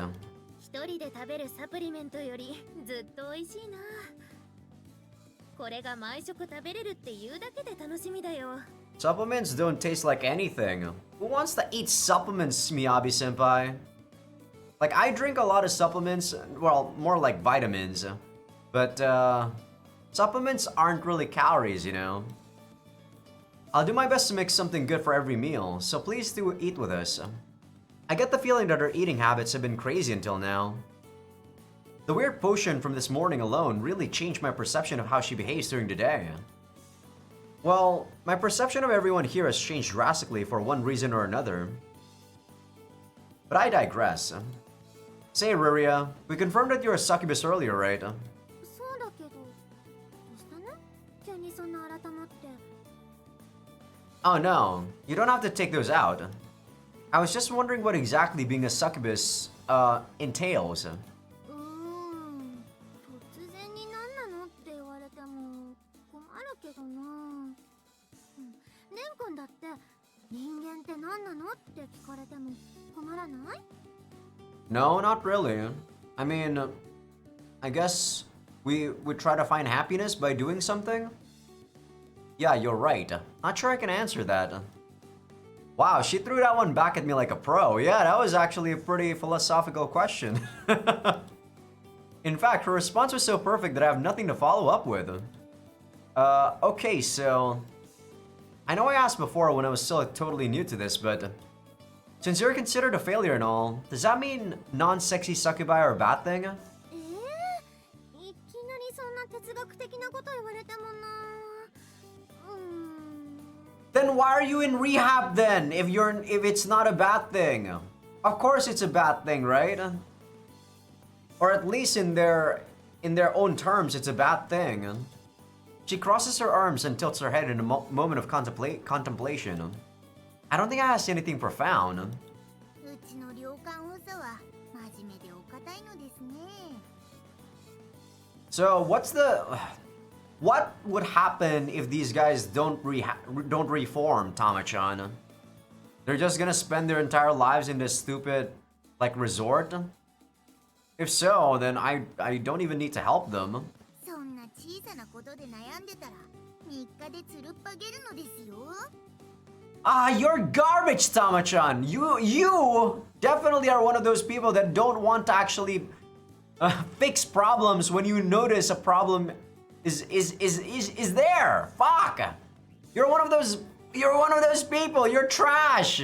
一人で食べるサプリメントよりずっと美味しいな。これが毎食食べれるっていうだけで楽しみだよ。 Supplements don't taste like anything. Who wants to eat supplements, Miyabi-senpai? Like, I drink a lot of supplements, well, more like vitamins. But, supplements aren't really calories, you know? I'll do my best to make something good for every meal, so please do eat with us. I get the feeling that her eating habits have been crazy until now. The weird potion from this morning alone really changed my perception of how she behaves during the day. Well, my perception of everyone here has changed drastically for one reason or another. But I digress. Say, Ruria, we confirmed that you're a succubus earlier, right? そうだけど。Oh no, you don't have to take those out. I was just wondering what exactly being a succubus, entails. 突然に何なのって言われても困るけどな。レン君だって人間って何なのって聞かれても困らない？ No, not really. I mean, I guess we would try to find happiness by doing something? Yeah, you're right. Not sure I can answer that. Wow, she threw that one back at me like a pro. Yeah, that was actually a pretty philosophical question. In fact, her response was so perfect that I have nothing to follow up with. Okay, so... I know I asked before when I was still totally new to this, but... Since you're considered a failure and all, does that mean non-sexy succubi are a bad thing? いきなりそんな哲学的なこと言われてもな。Then why are you in rehab then, if it's not a bad thing? Of course it's a bad thing, right? Or at least in their own terms, it's a bad thing. She crosses her arms and tilts her head in a moment of contemplation. I don't think I asked anything profound. うちの良寛補佐は真面目でお堅いのですね。 So what would happen if these guys don't reform, Tama-chan? They're just gonna spend their entire lives in this stupid, like, resort? If so, then I don't even need to help them. そんな小さなことで悩んでたら3日でつるっぱげるのですよ。 Ah, you're garbage, Tama-chan. You definitely are one of those people that don't want to actually fix problems when you notice a problem is there. Fuck. You're one of those people. You're trash.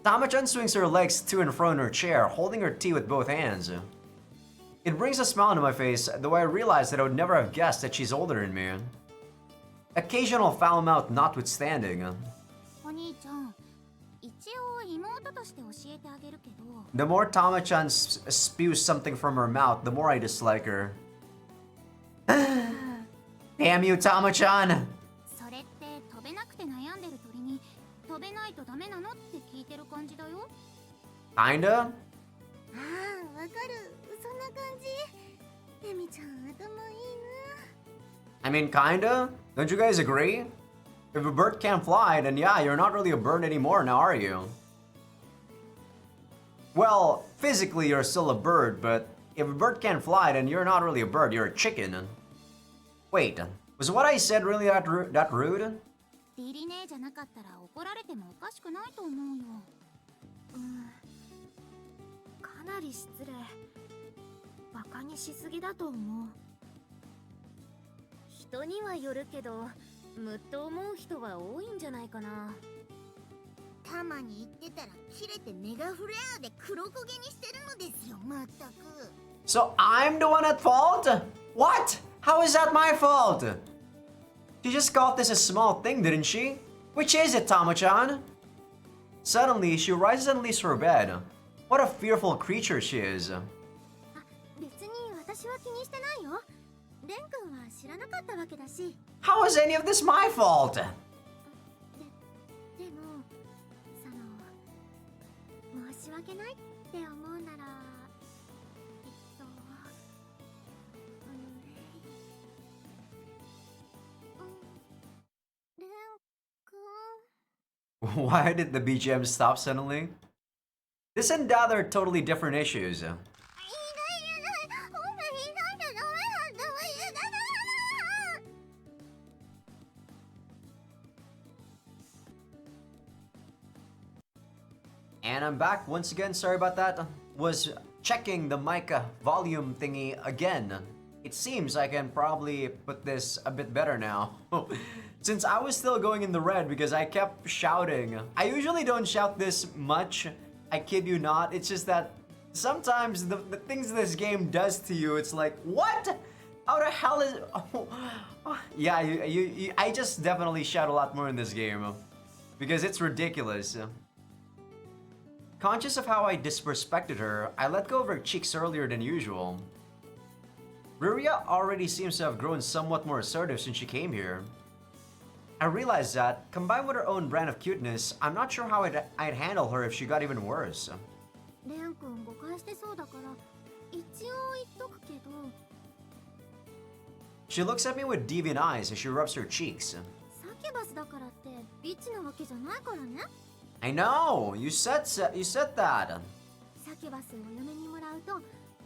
Tama-chan swings her legs to and fro in her chair, holding her tea with both hands. It brings a smile to my face, though I realize that I would never have guessed that she's older than me. Occasional foul mouth notwithstanding. お兄ちゃん、一応妹として教えてあげるけど。 The more Tama-chan spews something from her mouth, the more I dislike her. Damn you, Tama-chan! それって飛べなくて悩んでる鳥に飛べないとダメなのって聞いてる感じだよ。 Kinda? ああ、わかる。そんな感じ。エミちゃん、頭いいな。 I mean, kinda? Don't you guys agree? If a bird can't fly, then yeah, you're not really a bird anymore now, are you? Well, physically you're still a bird, but if a bird can't fly, then you're not really a bird, you're a chicken. Wait, was what I said really that rude? リリ姉じゃなかったら怒られてもおかしくないと思うよ。かなり失礼。バカにしすぎだと思う。人にはよるけど、むっと思う人は多いんじゃないかな。たまに言ってたら切れてメガフレアで黒焦げにしてるのですよ、まったく。 So I'm the one at fault? What? How is that my fault? She just called this a small thing, didn't she? Which is it, Tama-chan? Suddenly, she rises and leaves her bed. What a fearful creature she is. あ、別に私は気にしてないよ。レン君は知らなかったわけだし。 How is any of this my fault? でも、申し訳ないって思うなら、レン君。 Why did the BGM stop suddenly? This and that are totally different issues. And I'm back once again, sorry about that. Was checking the mic volume thingy again. It seems I can probably put this a bit better now. Since I was still going in the red because I kept shouting. I usually don't shout this much, I kid you not. It's just that sometimes the things this game does to you, it's like, what? How the hell is... Oh, yeah, I just definitely shout a lot more in this game. Because it's ridiculous. Conscious of how I disrespected her, I let go of her cheeks earlier than usual. Ruria already seems to have grown somewhat more assertive since she came here. I realized that, combined with her own brand of cuteness, I'm not sure how I'd handle her if she got even worse. レン君誤解してそうだから一応言っとくけど She looks at me with deviant eyes as she rubs her cheeks. サキュバスだからってビッチなわけじゃないからね I know! You said that! サキュバスを嫁にもらうと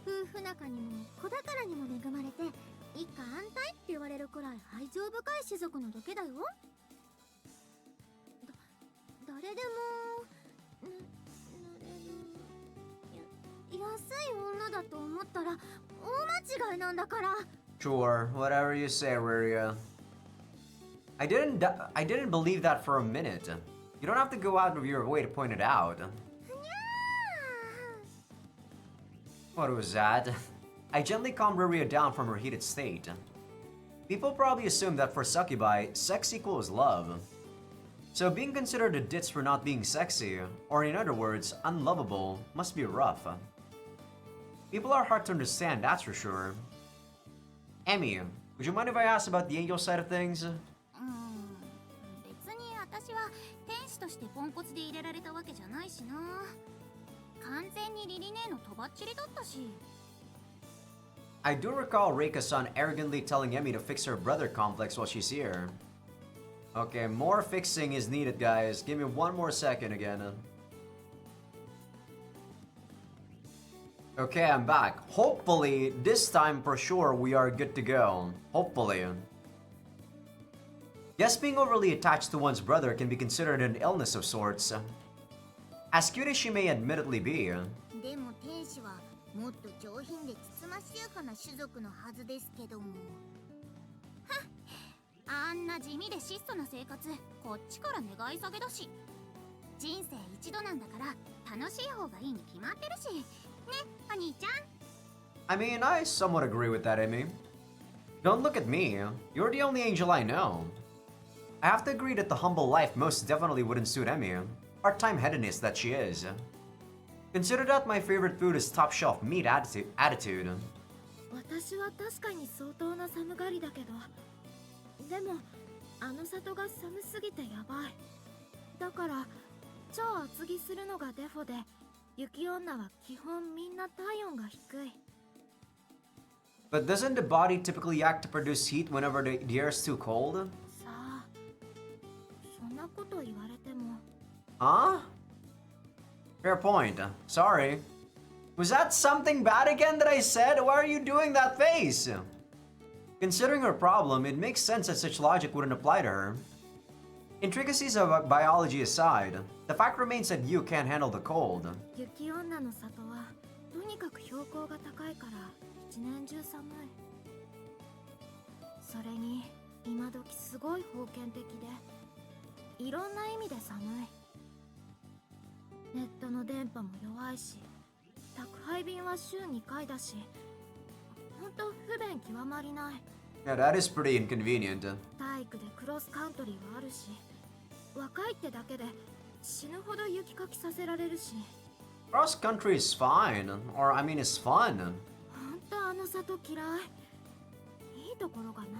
夫婦仲にも子宝にも恵まれて一家安泰って言われるくらい愛情深い種族のだけだよ誰でもなれる安い女だと思ったら大間違いなんだから Sure, whatever you say, Riria. I didn't believe that for a minute. You don't have to go out of your way to point it out. What was that? I gently calmed Riria down from her heated state. People probably assume that for succubi, sex equals love. So being considered a ditz for not being sexy, or in other words, unlovable, must be rough. People are hard to understand, that's for sure. Emmy, would you mind if I ask about the angel side of things? 別に私は天使としてポンコツで入れられたわけじゃないしな完全にリリネーのとばっちりだったし I do recall Reika-san arrogantly telling Emmy to fix her brother complex while she's here. Okay, more fixing is needed, guys. Give me one more second again. Okay, I'm back. Hopefully, this time for sure we are good to go. Hopefully. Yes, being overly attached to one's brother can be considered an illness of sorts. As cute as she may admittedly be. でも天使はもっと上品でつつましやかな種族のはずですけどもはっあんな地味で質素な生活こっちから願い下げだし人生一度なんだから楽しい方がいいに決まってるしねお兄ちゃん I mean, I somewhat agree with that, Emmy. Don't look at me. You're the only angel I know. I have to agree that the humble life most definitely wouldn't suit Emmy. Part-time hedonist that she is. Consider that my favorite food is top-shelf meat attitude. 私は確かに相当な寒がりだけどでもあの里が寒すぎてやばいだから超厚着するのがデフォで雪女は基本みんな体温が低い But doesn't the body typically act to produce heat whenever the air is too cold? さあそんなこと言われても Huh? Fair point. Sorry. Was that something bad again that I said? Why are you doing that face? Considering her problem, it makes sense that such logic wouldn't apply to her. Intricacies of biology aside, the fact remains that you can't handle the cold. 雪女の里はとにかく標高が高いから一年中寒いそれに今時すごい封建的でいろんな意味で寒いネットの電波も弱いし宅配便は週2回だしほんと不便極まりない Yeah, that is pretty inconvenient. 体育でクロスカントリーはあるし若いってだけで死ぬほど雪かきさせられるし Cross country is fine, or I mean, it's fun. ほんとあの里嫌いいいところがない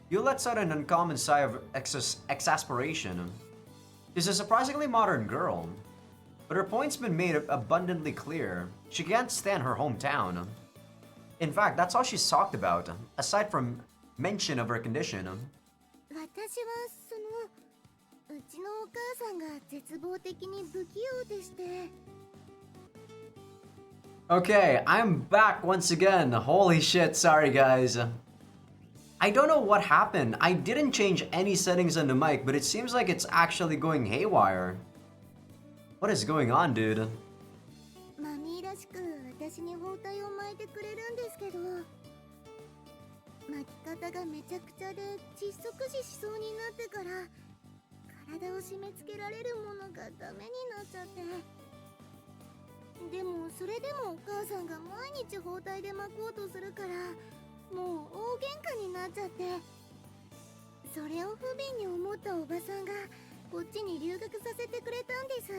You lets out an uncommon sigh of exasperation. She's a surprisingly modern girl, but her point's been made abundantly clear. She can't stand her hometown. In fact, that's all she's talked about, aside from mention of her condition. 私はうちのお母さんが絶望的に不器用でして Okay, I'm back once again. Holy shit, sorry guys. I don't know what happened. I didn't change any settings on the mic, but it seems like it's actually going haywire. What is going on, dude? マミーらしく私に包帯を巻いてくれるんですけど巻き方がめちゃくちゃで窒息死しそうになってから体を締め付けられるものがダメになっちゃってでもそれでもお母さんが毎日包帯で巻こうとするからもう大喧嘩になっちゃってそれを不憫に思ったおばさんがこっちに留学させてくれたんです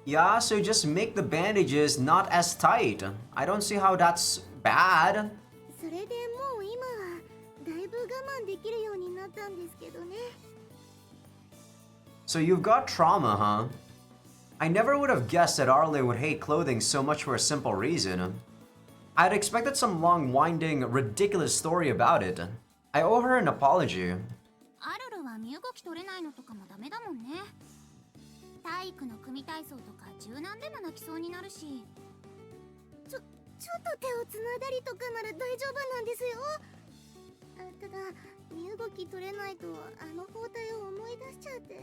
Yeah, so just make the bandages not as tight. I don't see how that's bad. それでもう今はだいぶ我慢できるようになったんですけどね。 So you've got trauma, huh? I never would have guessed that Arle would hate clothing so much for a simple reason. I'd expected some long, winding, ridiculous story about it. I owe her an apology. アルルは身動き取れないのとかもダメだもんね。体育の組体操とか柔軟でも泣きそうになるし。ちょっと手をつないだりとかなら大丈夫なんですよ。ただ身動き取れないとあの包帯を思い出しちゃって。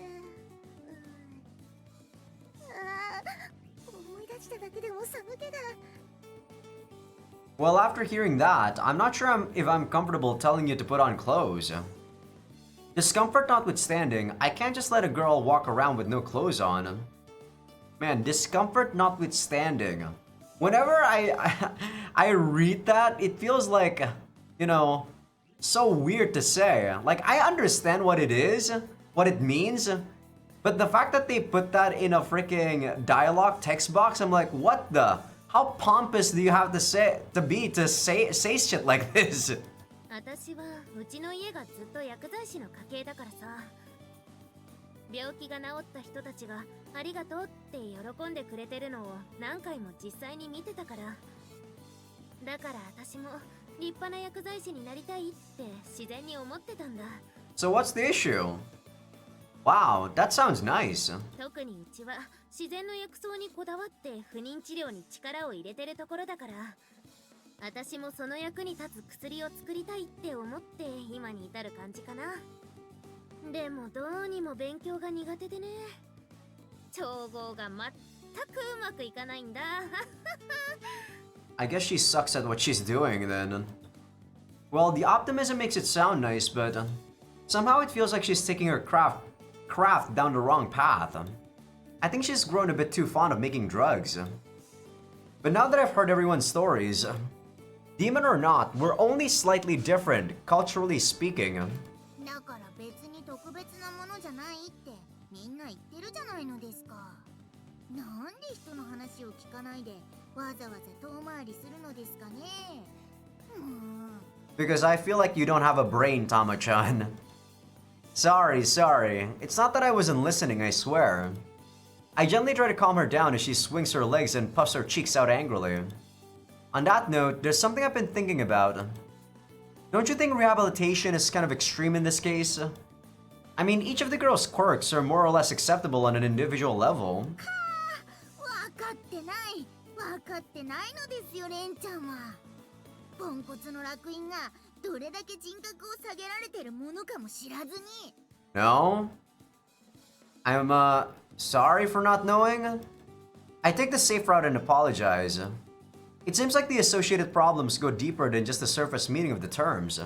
思い出しただけでも寒気だ。 Well, after hearing that, I'm not sure if I'm comfortable telling you to put on clothes. Discomfort notwithstanding, I can't just let a girl walk around with no clothes on. Man, discomfort notwithstanding. Whenever I read that, it feels like, you know, so weird to say. Like, I understand what it is, what it means, but the fact that they put that in a freaking dialogue text box, I'm like, what the? How pompous do you have to say shit like this? 私はうちの家がずっと薬剤師の家系だからさ。病気が治った人たちがありがとうって喜んでくれてるのを何回も実際に見てたから。だから私も立派な薬剤師になりたいって自然に思ってたんだ。So what's the issue? Wow, that sounds nice. 特にうちは自然の薬草にこだわって不妊治療に力を入れてるところだから、私もその役に立つ薬を作りたいって思って今に至る感じかな。でもどうにも勉強が苦手でね。調合が全くうまくいかないんだ。I guess she sucks at what she's doing then. Well, the optimism makes it sound nice, but somehow it feels like she's taking her craft down the wrong path. I think she's grown a bit too fond of making drugs. But now that I've heard everyone's stories, demon or not, we're only slightly different, culturally speaking. だから別に特別なものじゃないってみんな言ってるじゃないのですか。なんで人の話を聞かないでわざわざ遠回りするのですかね。Because I feel like you don't have a brain, Tama-chan. Sorry. It's not that I wasn't listening, I swear. I gently try to calm her down as she swings her legs and puffs her cheeks out angrily. On that note, there's something I've been thinking about. Don't you think rehabilitation is kind of extreme in this case? I mean, each of the girls' quirks are more or less acceptable on an individual level. 分かってないのですよ、レンちゃんは。ポンコツの烙印がどれだけ人格を下げられてるものかも知らずに。No? I'm, sorry for not knowing? I take the safe route and apologize. It seems like the associated problems go deeper than just the surface meaning of the terms.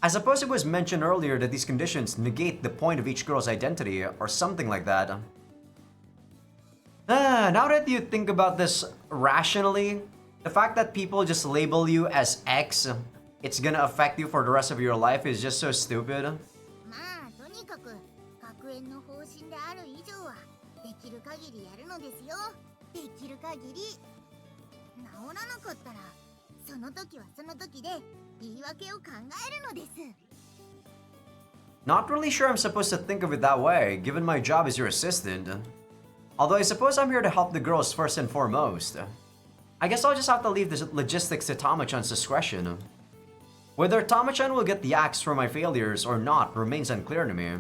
I suppose it was mentioned earlier that these conditions negate the point of each girl's identity, or something like that. Now that you think about this rationally, the fact that people just label you as X, it's gonna affect you for the rest of your life is just so stupid. まあとにかく学園の方針である以上はできる限りやるのですよ。できる限り。治らなかったらその時はその時で言い訳を考えるのです。 Not really sure I'm supposed to think of it that way, given my job as your assistant. Although I suppose I'm here to help the girls first and foremost. I guess I'll just have to leave the logistics to Tama-chan's discretion. Whether Tama-chan will get the axe for my failures or not remains unclear to me.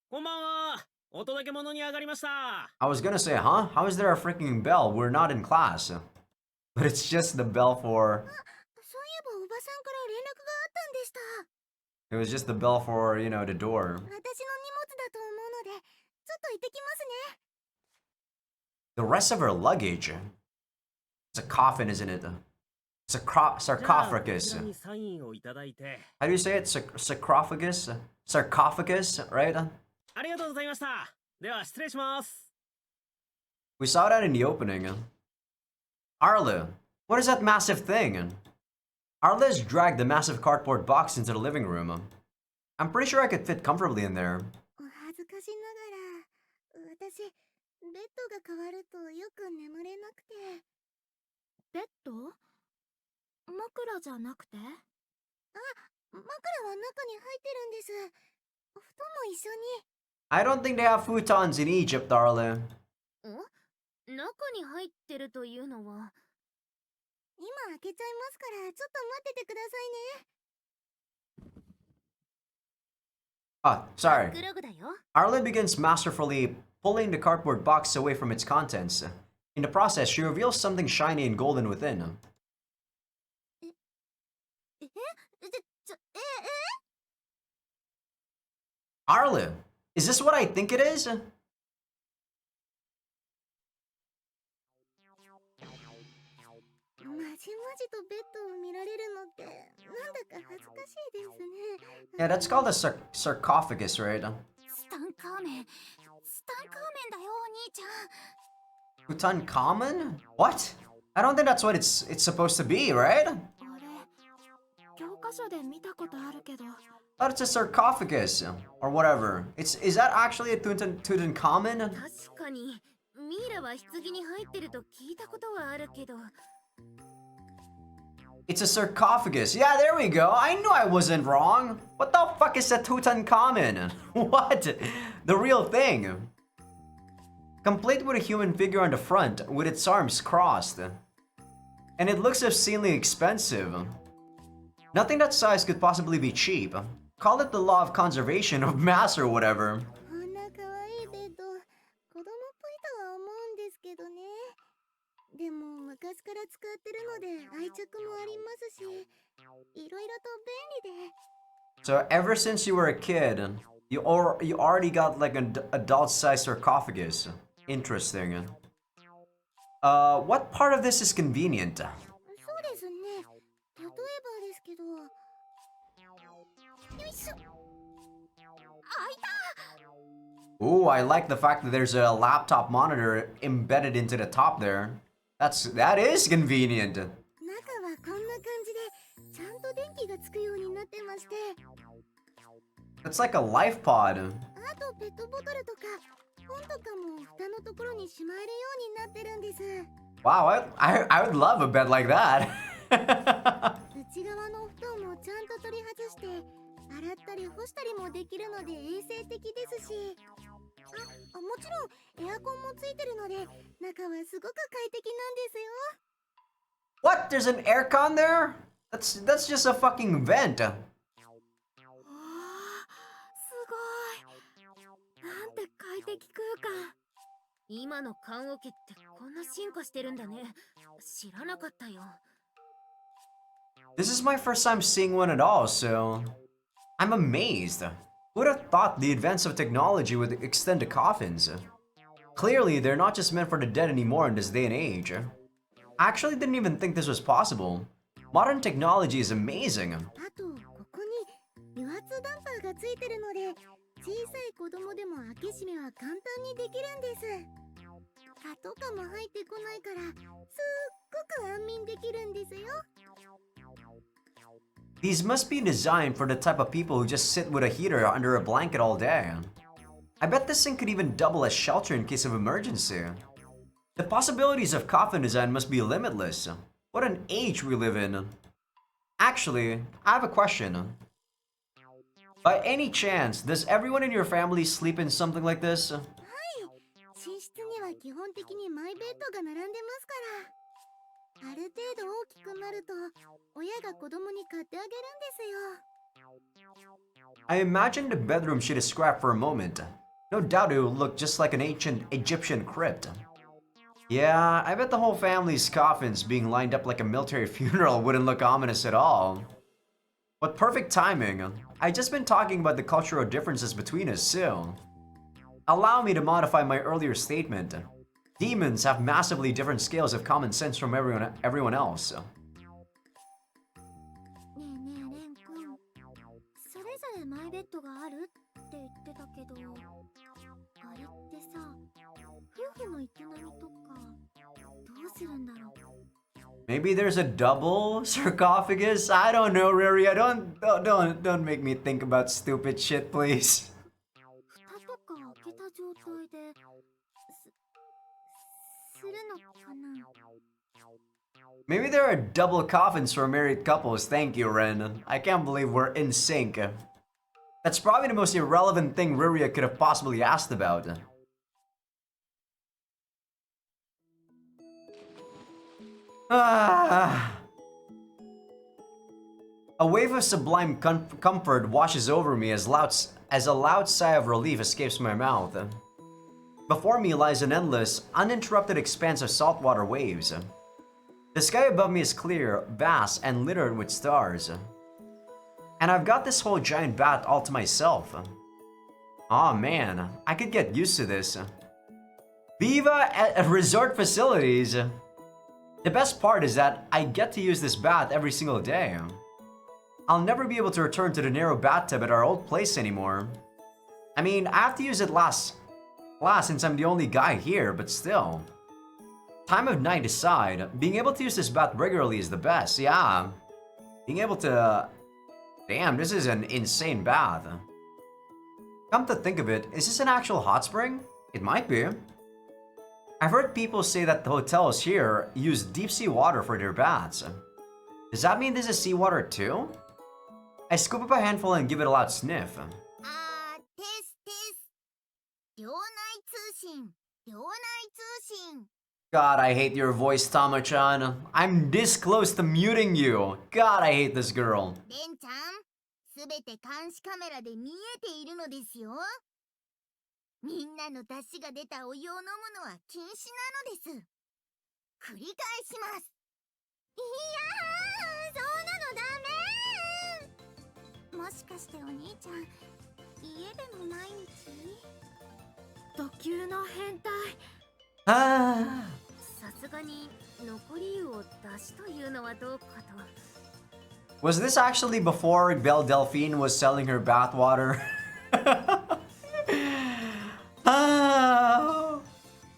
こんばんは。お届け物に上がりました。 I was gonna say, huh? How is there a freaking bell? We're not in class. But it's just the bell for... そういえばおばさんから連絡があったんでした。 It was just the bell for, you know, the door. 私の荷物だと思うのでちょっと行ってきますね。 The rest of her luggage. It's a coffin, isn't it? It's a sarcophagus. じゃあこちらにサインをいただいて。 How do you say it? Sarcophagus? Sarcophagus, right? ありがとうございました。では失礼します。 We saw that in the opening. Arla, what is that massive thing? Arla has dragged the massive cardboard box into the living room. I'm pretty sure I could fit comfortably in there. お恥ずかしながら私ベッドが変わるとよく眠れなくて。ベッド？マ枕じゃなくて？枕は中に入ってるんです。布団も一緒に。I don't think they have futons in Egypt, darling. 中に入ってるというのは？今開けちゃいますから、ちょっと待っててくださいね。Ah, sorry. グログだよ。Arlen begins masterfully pulling the cardboard box away from its contents. In the process, she reveals something shiny and golden within. 'Arlen, is this what I think it is?' まじまじとベッドを見られるのってなんだか恥ずかしいですね。Yeah, that's called a sarcophagus, right? スタンカーメンだよお兄ちゃん。 Tutankhamun? What? I don't think that's what it's supposed to be, right? あれ、教科書で見たことあるけど。 Thought it's a sarcophagus or whatever. Is that actually a Tutankhamun? 確かにミイラは棺に入ってると聞いたことはあるけど。 It's a sarcophagus. Yeah, there we go. I knew I wasn't wrong. What the fuck is a Tutankhamun? What? The real thing. Complete with a human figure on the front, with its arms crossed. And it looks obscenely expensive. Nothing that size could possibly be cheap. Call it the law of conservation of mass or whatever. こんな可愛いベッド、子供っぽいとは思うんですけどね。でも昔から使ってるので愛着もありますし、いろいろと便利で。 So ever since you were a kid, you already got like an adult-sized sarcophagus. Interesting. What part of this is convenient? そうですね。例えばですけど。よいしょ。開いた。 Ooh, I like the fact that there's a laptop monitor embedded into the top there. That is convenient. 中はこんな感じでちゃんと電気がつくようになってまして。 It's like a life pod. あとペットボトルとか本とかも蓋のところにしまえるようになってるんです。 Wow, I would love a bed like that. 内側のお布団もちゃんと取り外して洗ったり干したりもできるので衛生的ですし、もちろんエアコンもついてるので中はすごく快適なんですよ。 What? There's an aircon there? That's just a fucking vent. わあ、すごい。なんて快適空間。今の棺桶ってこんな進化してるんだね。知らなかったよ。 This is my first time seeing one at all, so I'm amazed. Who would have thought the advance of technology would extend to coffins? Clearly, they're not just meant for the dead anymore in this day and age. I actually didn't even think this was possible. Modern technology is amazing. あとここに油圧ダンパーがついてるので小さい子供でも開け閉めは簡単にできるんです。蚊とかも入ってこないからすっごく安眠できるんですよ。 These must be designed for the type of people who just sit with a heater under a blanket all day. I bet this thing could even double as shelter in case of emergency. The possibilities of coffin design must be limitless. What an age we live in. Actually, I have a question. By any chance, does everyone in your family sleep in something like this? はい。寝室には基本的にマイベッドが並んでますから。ある程度大きくなると親が子供に買ってあげるんですよ。 I imagine the bedroom she described for a moment. No doubt it would look just like an ancient Egyptian crypt. Yeah, I bet the whole family's coffins being lined up like a military funeral wouldn't look ominous at all. What perfect timing. I've just been talking about the cultural differences between us, too. Allow me to modify my earlier statement. Demons have massively different scales of common sense from everyone else. ねえねえレン君、それぞれマイベッドがあるって言ってたけど、あれってさ、夫婦の営みとかどうするんだろう。 Maybe there's a double sarcophagus? I don't know, Riri. Don't make me think about stupid shit, please. 蓋とか開けた状態でするのかな。Maybe there are double coffins for married couples. Thank you, Ren. I can't believe we're in sync. That's probably the most irrelevant thing Riria could have possibly asked about. Ah. A wave of sublime comfort washes over me as a loud sigh of relief escapes my mouth. Before me lies an endless, uninterrupted expanse of saltwater waves. The sky above me is clear, vast, and littered with stars. And I've got this whole giant bat all to myself. Aw man, I could get used to this. Viva at resort facilities! The best part is that I get to use this bath every single day. I'll never be able to return to the narrow bathtub at our old place anymore. I mean, I have to use it last since I'm the only guy here, but still. Time of night aside, being able to use this bath regularly is the best, yeah. Being able to... Damn, this is an insane bath. Come to think of it, is this an actual hot spring? It might be. I've heard people say that the hotels here use deep sea water for their baths. Does that mean this is seawater too? I scoop up a handful and give it a loud sniff. God, I hate your voice, Tama-chan. I'm this close to muting you. God, I hate this girl. Ah. Was this actually before Belle Delphine was selling her bathwater? Ah.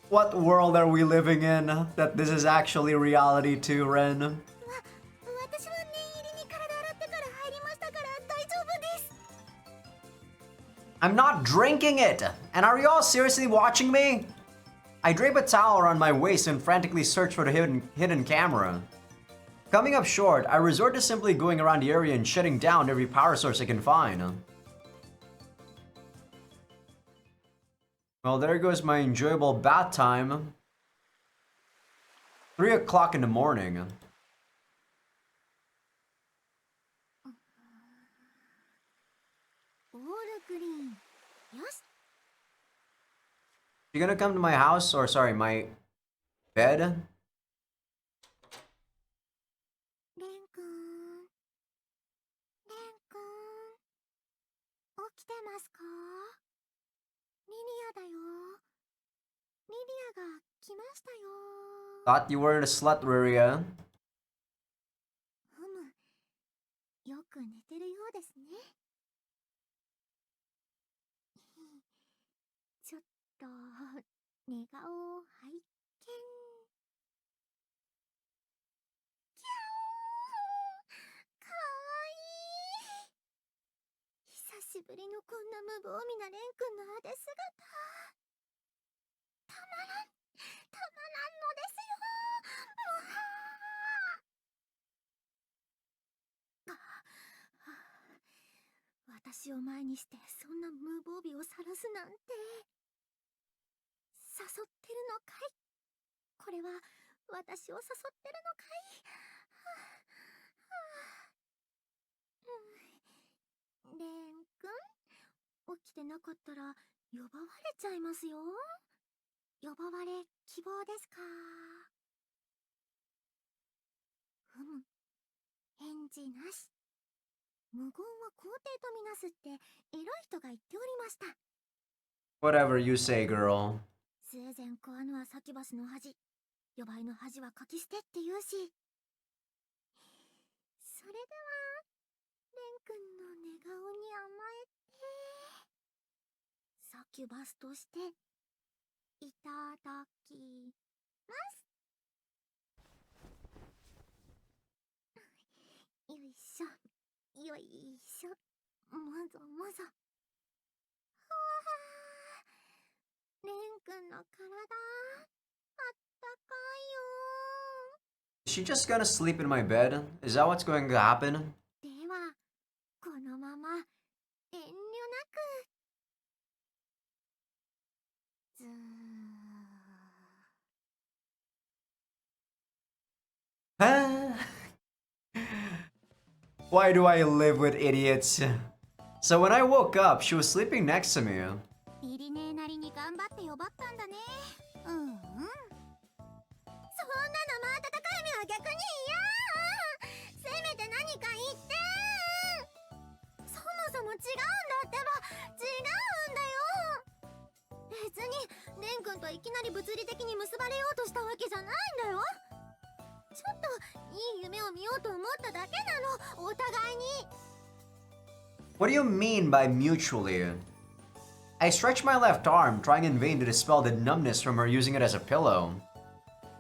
What world are we living in that this is actually reality too, Ren? I'm not drinking it! And are you all seriously watching me? I drape a towel around my waist and frantically search for the hidden camera. Coming up short, I resort to simply going around the area and shutting down every power source I can find. Well, there goes my enjoyable bath time. 3 o'clock in the morning. You gonna come to my house, or sorry, my bed? Thought you weren't a slut, Riria. Whatever you say, girl. she just gonna sleep in my bed? Is that what's going to happen? ではこのまま遠慮なくずー Why do I live with idiots? So when I woke up, she was sleeping next to me. リリネなりに頑張って呼ばったんだね。うんうん。そんな生温かい目は逆に嫌。せめて何か言って。そもそも違うんだってば、違うんだよ。別にレン君といきなり物理的に結ばれようとしたわけじゃないんだよ。ちょっといい夢を見ようと思っただけなの、お互いに。What do you mean by mutually? I stretched my left arm, trying in vain to dispel the numbness from her using it as a pillow.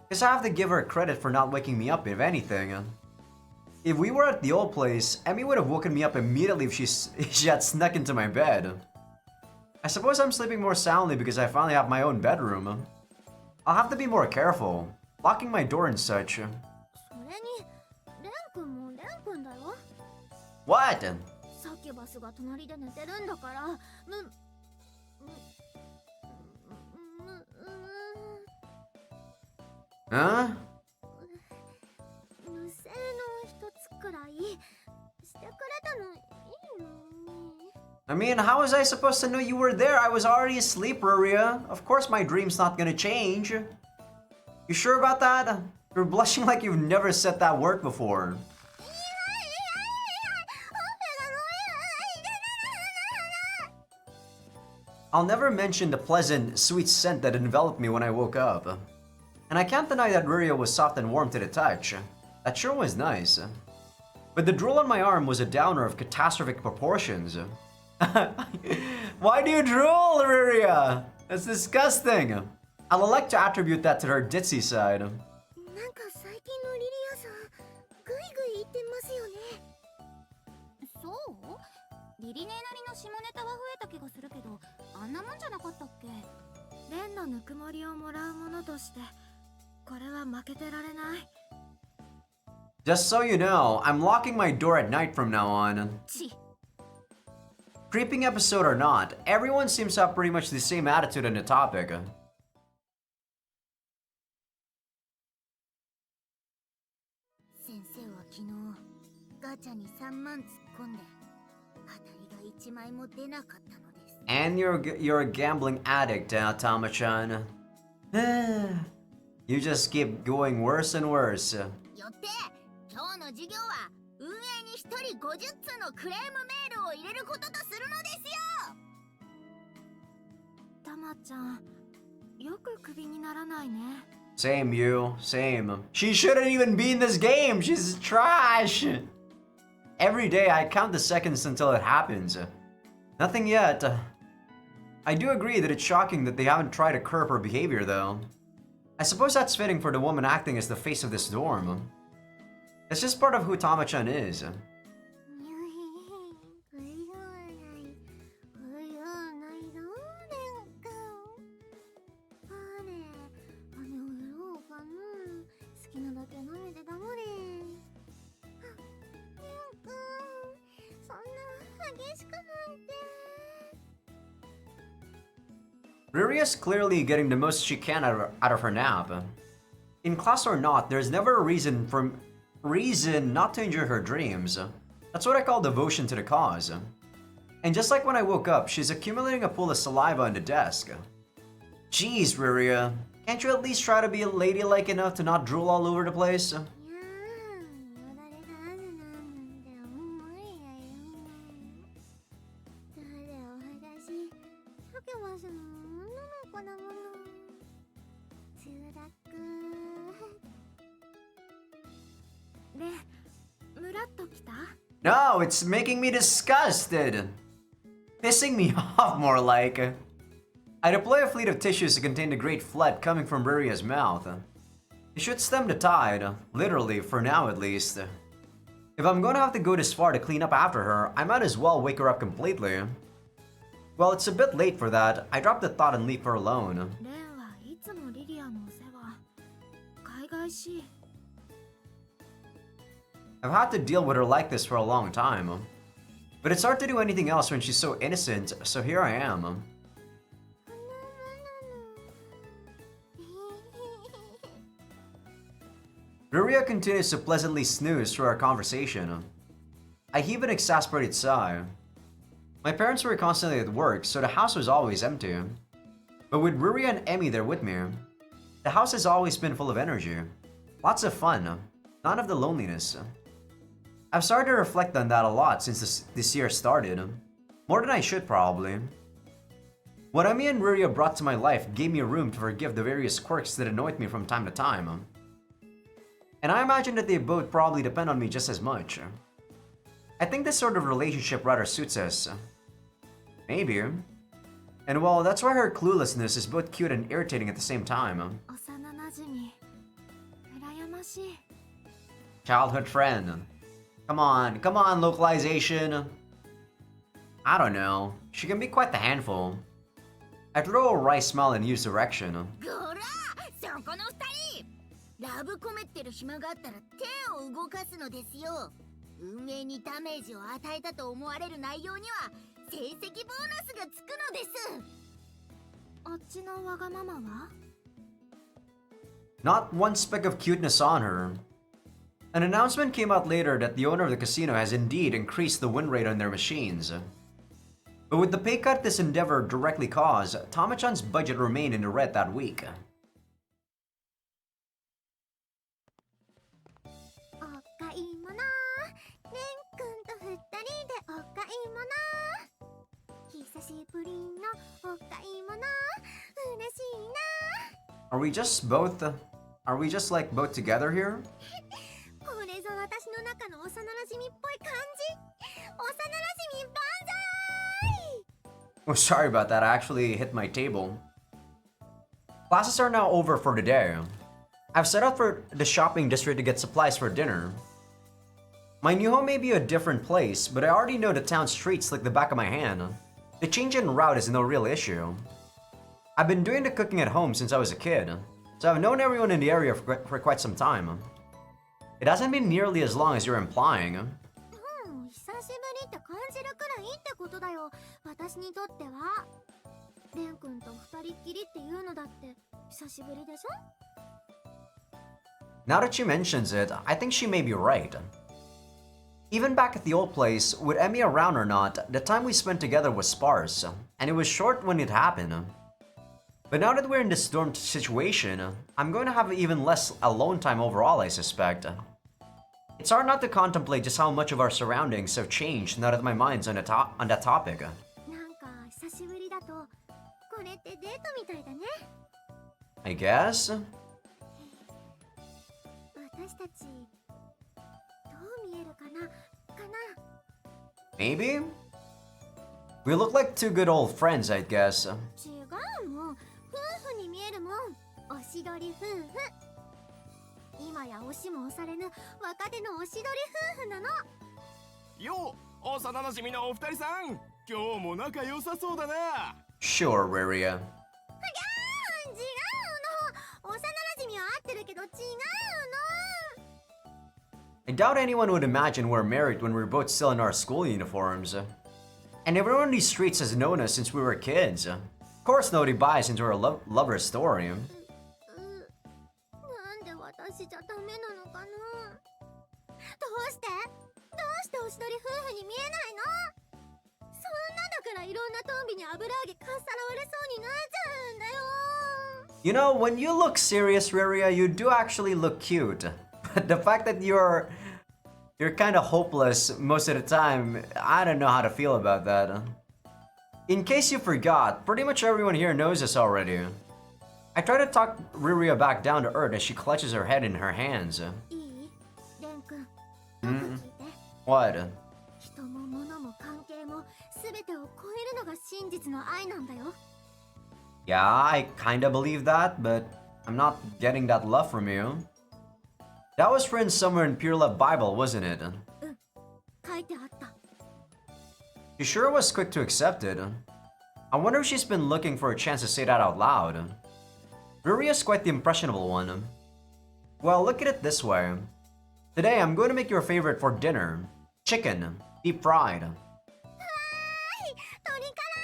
Guess I have to give her credit for not waking me up, if anything. If we were at the old place, Emmy would have woken me up immediately if she had snuck into my bed. I suppose I'm sleeping more soundly because I finally have my own bedroom. I'll have to be more careful, locking my door and such. それにレン君もレン君だよ。 What? サキュバスが隣で寝てるんだからHuh? 無声の一つくらいしてくれたのいいのに。 I mean, how was I supposed to know you were there? I was already asleep, Ruria. Of course my dream's not gonna change. You sure about that? You're blushing like you've never said that word before. I'll never mention the pleasant, sweet scent that enveloped me when I woke up. And I can't deny that Ruria was soft and warm to the touch. That sure was nice. But the drool on my arm was a downer of catastrophic proportions. Why do you drool, Ruria? That's disgusting. I'll elect to attribute that to her ditzy side. なんか最近のリリアさんグイグイ言ってますよね。そう？リリネなりの下ネタは増えた気がするけど、あんなもんじゃなかったっけ？レンのぬくもりをもらうものとしてこれは負けてられない。 Just so you know, I'm locking my door at night from now on. ち。 Creeping episode or not, everyone seems to have pretty much the same attitude on the topic. 先生は昨日ガチャに3万突っ込んで当たりが1枚も出なかったのです。 And you're a gambling addict, Tama-chan. You just keep going worse and worse. よって今日の授業は運営に1人50通のクレームメールを入れることとするのですよ。タマちゃん、よくクビにならないね。 Same, you. Same. She shouldn't even be in this game. She's trash. Every day I count the seconds until it happens. Nothing yet. I do agree that it's shocking that they haven't tried to curb her behavior, though. I suppose that's fitting for the woman acting as the face of this dorm. It's just part of who Tama-chan is. 好きなだけ舐めて黙れ。そんな激しくなんて。 Ruria's clearly getting the most she can out of her nap. In class or not, there's never a reason not to enjoy her dreams. That's what I call devotion to the cause. And just like when I woke up, she's accumulating a pool of saliva on the desk. Jeez, Ruria, can't you at least try to be ladylike enough to not drool all over the place? いやー、よだれがあるなんて思いやよ。だって私、サキュバスの女の子だもの。つらく。で、ムラっときた？ No, it's making me disgusted. Pissing me off, more like. I deploy a fleet of tissues to contain the great flood coming from Ruria's mouth. It should stem the tide, literally, for now at least. If I'm gonna have to go this far to clean up after her, I might as well wake her up completely. Well, it's a bit late for that. I drop the thought and leave her alone. レンはいつもリリアのお世話。海外しい。I've had to deal with her like this for a long time. But it's hard to do anything else when she's so innocent, so here I am. Ruria continues to pleasantly snooze through our conversation. I heave an exasperated sigh. My parents were constantly at work, so the house was always empty. But with Ruria and Emmy there with me, the house has always been full of energy. Lots of fun, none of the loneliness. I've started to reflect on that a lot since this year started. More than I should probably. What Emmy and Ruria brought to my life gave me room to forgive the various quirks that annoyed me from time to time. And I imagine that they both probably depend on me just as much. I think this sort of relationship rather suits us. Maybe. And well, that's why her cluelessness is both cute and irritating at the same time. Childhood friend. Come on, localization. I don't know. She can be quite the handful. I throw a wry smile in Yu's direction. ラブコメってる暇があったら手を動かすのですよ。運営にダメージを与えたと思われる内容には成績ボーナスがつくのです。あっちのわがままは Not one speck of cuteness on her. An announcement came out later that the owner of the casino has indeed increased the win rate on their machines. But with the pay cut this endeavor directly caused, Tama-chan's budget remained in the red that week. 久しぶりのお買い物嬉しいな。 Are we just like both together here? これぞ私の中の幼馴染っぽい感じ。幼馴染万歳。 Oh, sorry about that. I actually hit my table. Classes are now over for the day. I've set out for the shopping district to get supplies for dinner. My new home may be a different place, but I already know the town streets like the back of my hand. The change in route is no real issue. I've been doing the cooking at home since I was a kid, so I've known everyone in the area for quite some time. It hasn't been nearly as long as you're implying. 久しぶりって感じるくらいってことだよ。私にとっては。レン君と二人っきりっていうのだって久しぶりでしょ? Now that she mentions it, I think she may be right. Even back at the old place, with Emmy around or not, the time we spent together was sparse, and it was short when it happened. But now that we're in this dorm situation, I'm going to have even less alone time overall, I suspect. It's hard not to contemplate just how much of our surroundings have changed now that my mind's on that topic. なんか久しぶりだとこれってデートみたいだね。 I guess? 私たちどう見えるかな Maybe? We look like two good old friends, I guess. 違うもん。夫婦に見えるもん。おしどり夫婦。今や押しも押されぬ若手のおしどり夫婦なの。よう、幼馴染のお二人さん。今日も仲良さそうだな。Sure, Riria. 違うの。幼馴染は合ってるけど違うの。 I doubt anyone would imagine we're married when we're both still in our school uniforms. And everyone in these streets has known us since we were kids. Of course nobody buys into our lover story. なんで私じゃダメなのかな。どうしておしどり夫婦に見えないの。そんなだからいろんなトンビに油揚げかっさらわれそうになっちゃうんだよ。 You know, when you look serious, Riria, you do actually look cute. But the fact that you're kind of hopeless most of the time, I don't know how to feel about that. In case you forgot, pretty much everyone here knows this already. I try to talk Riria back down to earth as she clutches her head in her hands. いい？レン君、Mm. よく聞いて。 What? 人も物も関係も全てを超えるのが真実の愛なんだよ。 Yeah, I kinda believe that, but I'm not getting that love from you. That was written somewhere in Pure Love Bible, wasn't it? 書いてあった。 She sure was quick to accept it. I wonder if she's been looking for a chance to say that out loud. Ruria's quite the impressionable one. Well, look at it this way. Today, I'm going to make your favorite for dinner. Chicken, deep fried. 鳥から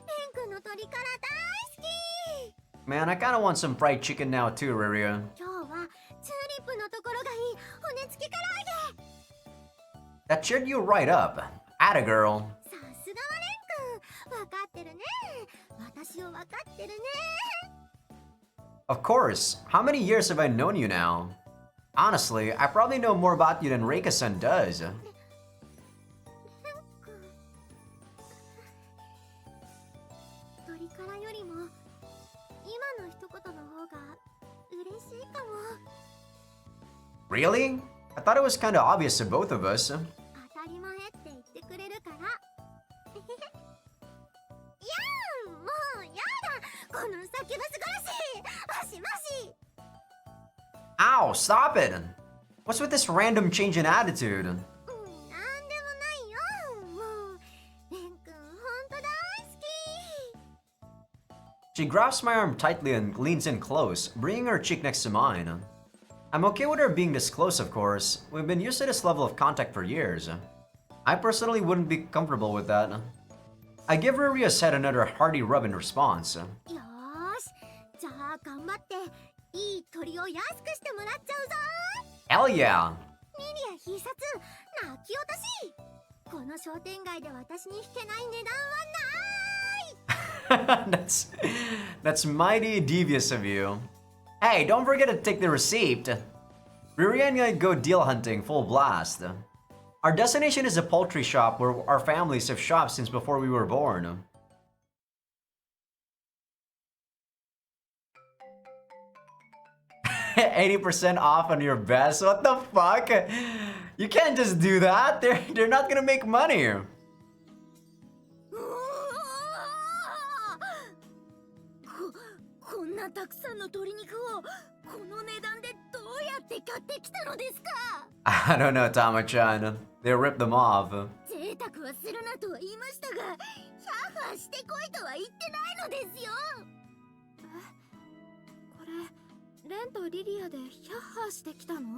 レン君の鳥から大好き Man, I kinda want some fried chicken now too, Riria. 今日はチューリップのところがいい骨付き唐揚げ That cheered you right up. Atta girl. さすがはレン君わかってるね私をわかってるね Of course. How many years have I known you now? Honestly, I probably know more about you than Reika-san does. レン君鳥からよりも今の一言の方が嬉しいかも Really? I thought it was kinda obvious to both of us. 当たり前って言ってくれるからいやーもうやだこの先は素晴らしいマシマシ Ow, stop it! What's with this random change in attitude? なんでもないよもうレン君ほんと大好き She grasps my arm tightly and leans in close, bringing her cheek next to mine. I'm okay with her being this close, of course. We've been used to this level of contact for years. I personally wouldn't be comfortable with that. I give Ruria's head another hearty rub in response. よーしじゃあ頑張っていい鳥を安くしてもらっちゃうぞ Hell yeah! ミリア必殺泣き落としこの商店街で私に引けない値段はない That's mighty devious of you. Hey, don't forget to take the receipt. Ruria and I go deal hunting full blast. Our destination is a poultry shop where our families have shopped since before we were born. $80% off on your best? What the fuck? You can't just do that. They're not gonna make money. うおーこんなたくさんの鶏肉をこの値段でどうやって買ってきたのですか I don't know, Tama-chan. They ripped them off. 贅沢はするなとは言いましたがヒャッハしてこいとは言ってないのですよこれレンとリリアでヒャッハーしてきたの？いく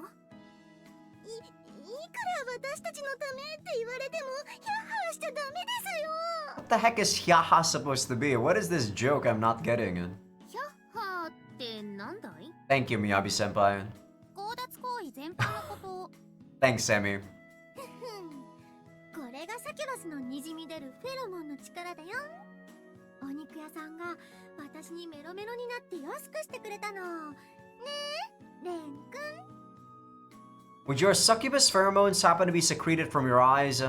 ら私たちのためって言われてもヒャッハしちゃダメですよ What the heck is Hyaha supposed to be? What is this joke I'm not getting? ヒャッハってなんだい Thank you, Miyabi-senpai. 強奪行為全般のことを Thanks, Sammy. これがサキュバスのにじみ出るフェロモンの力だよお肉屋さんが私にメロメロになって安くしてくれたのねえレン君 Would your succubus pheromones happen to be secreted from your eyes?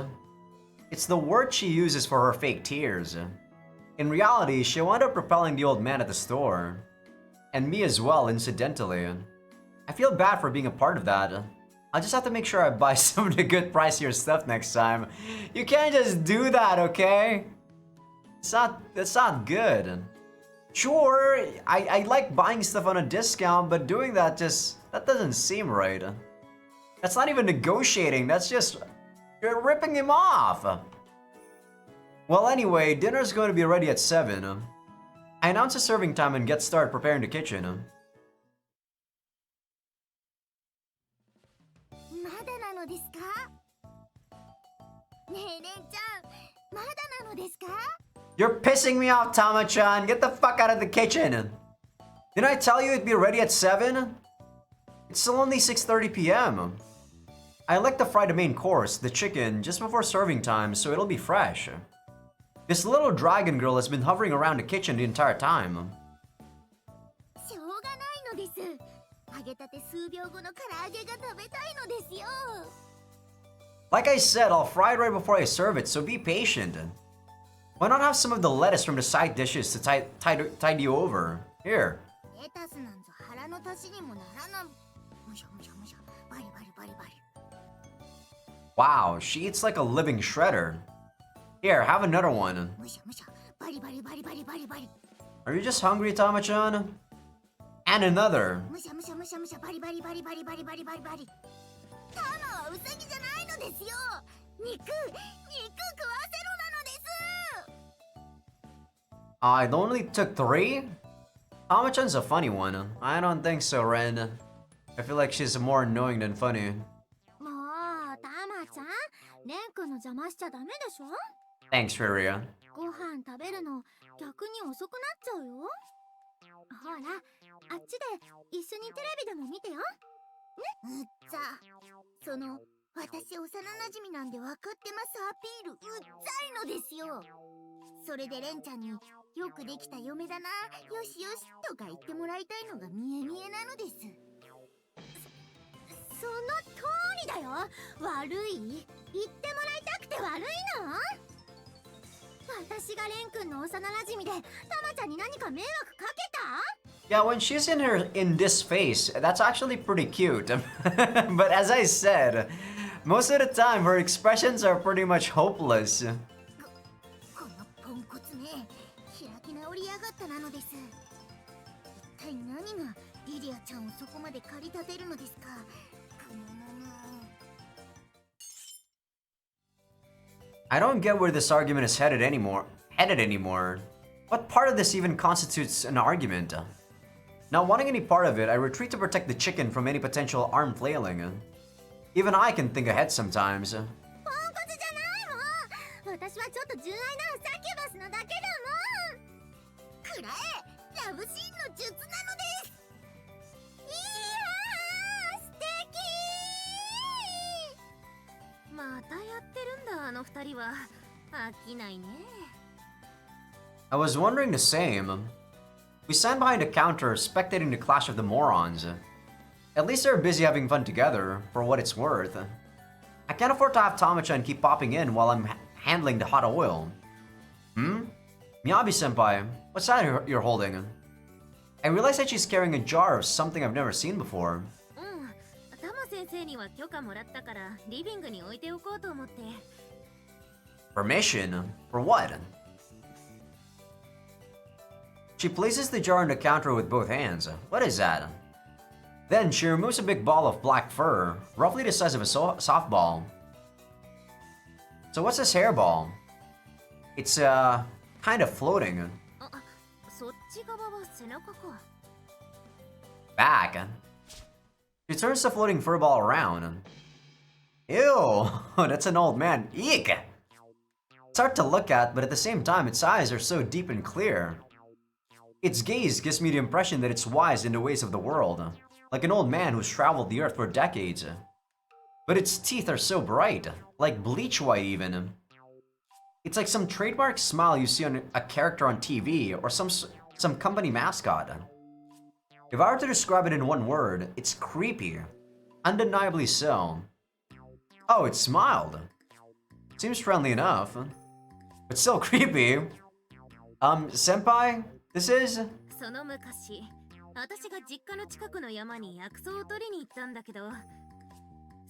It's the word she uses for her fake tears. In reality, she wound up repelling the old man at the store. And me as well, incidentally. I feel bad for being a part of that. I'll just have to make sure I buy some of the good pricier stuff next time. You can't just do that, okay? That's not good. Sure, I like buying stuff on a discount, but doing that doesn't seem right. That's not even negotiating, that's just, you're ripping him off. Well, anyway, dinner's going to be ready at 7. I announce the serving time and get started preparing the kitchen. まだなのですかねえレンちゃんまだなのですか You're pissing me off, Tama-chan. Get the fuck out of the kitchen. Didn't I tell you it'd be ready at 7? It's still only 6:30 p.m. I like to fry the main course, the chicken, just before serving time so it'll be fresh. This little dragon girl has been hovering around the kitchen the entire time. しょうがないのです揚げたて数秒後の唐揚げが食べたいのですよ Like I said, I'll fry it right before I serve it, so be patient. Why not have some of the lettuce from the side dishes to tide you over? Here. レタスなんぞ腹の足しにもならなむしゃむしゃむしゃバリバリバリバリ Wow, she eats like a living shredder. Here, have another one. むしゃむしゃバリバリバリバリバリバリ Are you just hungry, Tama-chan? And another. むしゃむしゃむしゃむしゃバリバリバリバリバリバリバリバリタマはウサギじゃないのですよ肉食わせろなのです It only took 3? Tama-chan's a funny one. I don't think so, Ren. I feel like she's more annoying than funny. レン君の邪魔しちゃダメでしょ。 Thanks, Furia. ご飯食べるの逆に遅くなっちゃうよ。ほら、あっちで一緒にテレビでも見てよ。うっざ。その、私幼馴染なんで分かってますアピール、うっざいのですよ。それでレンちゃんに、よくできた嫁だな、よしよしとか言ってもらいたいのが見え見えなのです。その通りだよ。悪い？言ってもらいたくて悪いの？私がレン君の幼馴染でタマちゃんに何か迷惑かけた？ Yeah, when she's in this face, that's actually pretty cute. But as I said, most of the time her expressions are pretty much hopeless. このポンコツめ、開き直りやがったなのです。一体何がリリアちゃんをそこまで駆り立てるのですか。I don't get where this argument is headed anymore. What part of this even constitutes an argument? Not wanting any part of it, I retreat to protect the chicken from any potential arm flailing. Even I can think ahead sometimes. ポンコツじゃないもん。私はちょっと純愛なサキュバスのだけだもん。くらえ、ラブシーンの術なのです。いやー、素敵。またやってるんだ、あの二人は。飽きないね。I was wondering the same. We stand behind a counter, spectating the clash of the morons. At least they're busy having fun together, for what it's worth. I can't afford to have Tama-chan keep popping in while I'm handling the hot oil. Miyabi-senpai, what's that you're holding? I realize that she's carrying a jar of something I've never seen before. タマ先生には許可もらったからリビングに置いておこうと思って。 Permission? For what? She places the jar on the counter with both hands. What is that? Then she removes a big ball of black fur, roughly the size of a softball. So what's this hairball? It's, kind of floating. そっち側は背中か。 Back. She turns the floating fur ball around. Ew, that's an old man. Eek! It's hard to look at, but at the same time, its eyes are so deep and clear. Its gaze gives me the impression that it's wise in the ways of the world, like an old man who's traveled the earth for decades. But its teeth are so bright, like bleach white even. It's like some trademark smile you see on a character on TV or some company mascot. If I were to describe it in one word, it's creepy. Undeniably so. Oh, it smiled. Seems friendly enough, but still creepy. Senpai, this is... その昔、私が実家の近くの山に薬草を取りに行ったんだけど、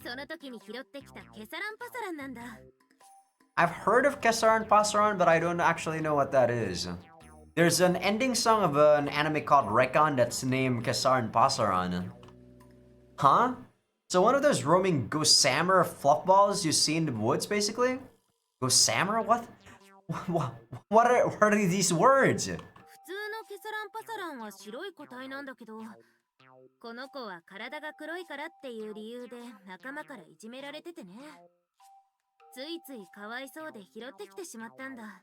その時に拾ってきたケサランパサランなんだ。I've heard of Kesaran Pasaran, but I don't actually know what that is. There's an ending song of an anime called Rekon that's named Kesaran Pasaran. Huh? So one of those roaming Gossamer fluffballs you see in the woods, basically? Gossamer? What? What are these words? 普通のケサランパサランは白い個体なんだけど、この子は体が黒いからっていう理由で仲間からいじめられててね。ついついかわいそうで拾ってきてしまったんだ。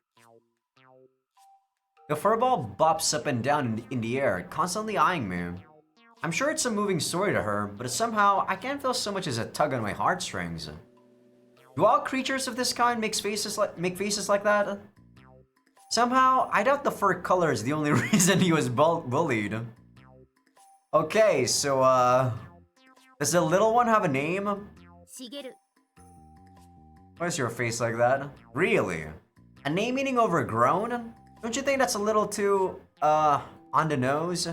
The furball bops up and down in the air, constantly eyeing me. I'm sure it's a moving story to her, but somehow I can't feel so much as a tug on my heartstrings. Do all creatures of this kind make faces like that? Somehow, I doubt the fur color is the only reason he was bullied. Okay, so, does the little one have a name? しげる。 Why is your face like that? Really? A name meaning overgrown? Don't you think that's a little too, on the nose?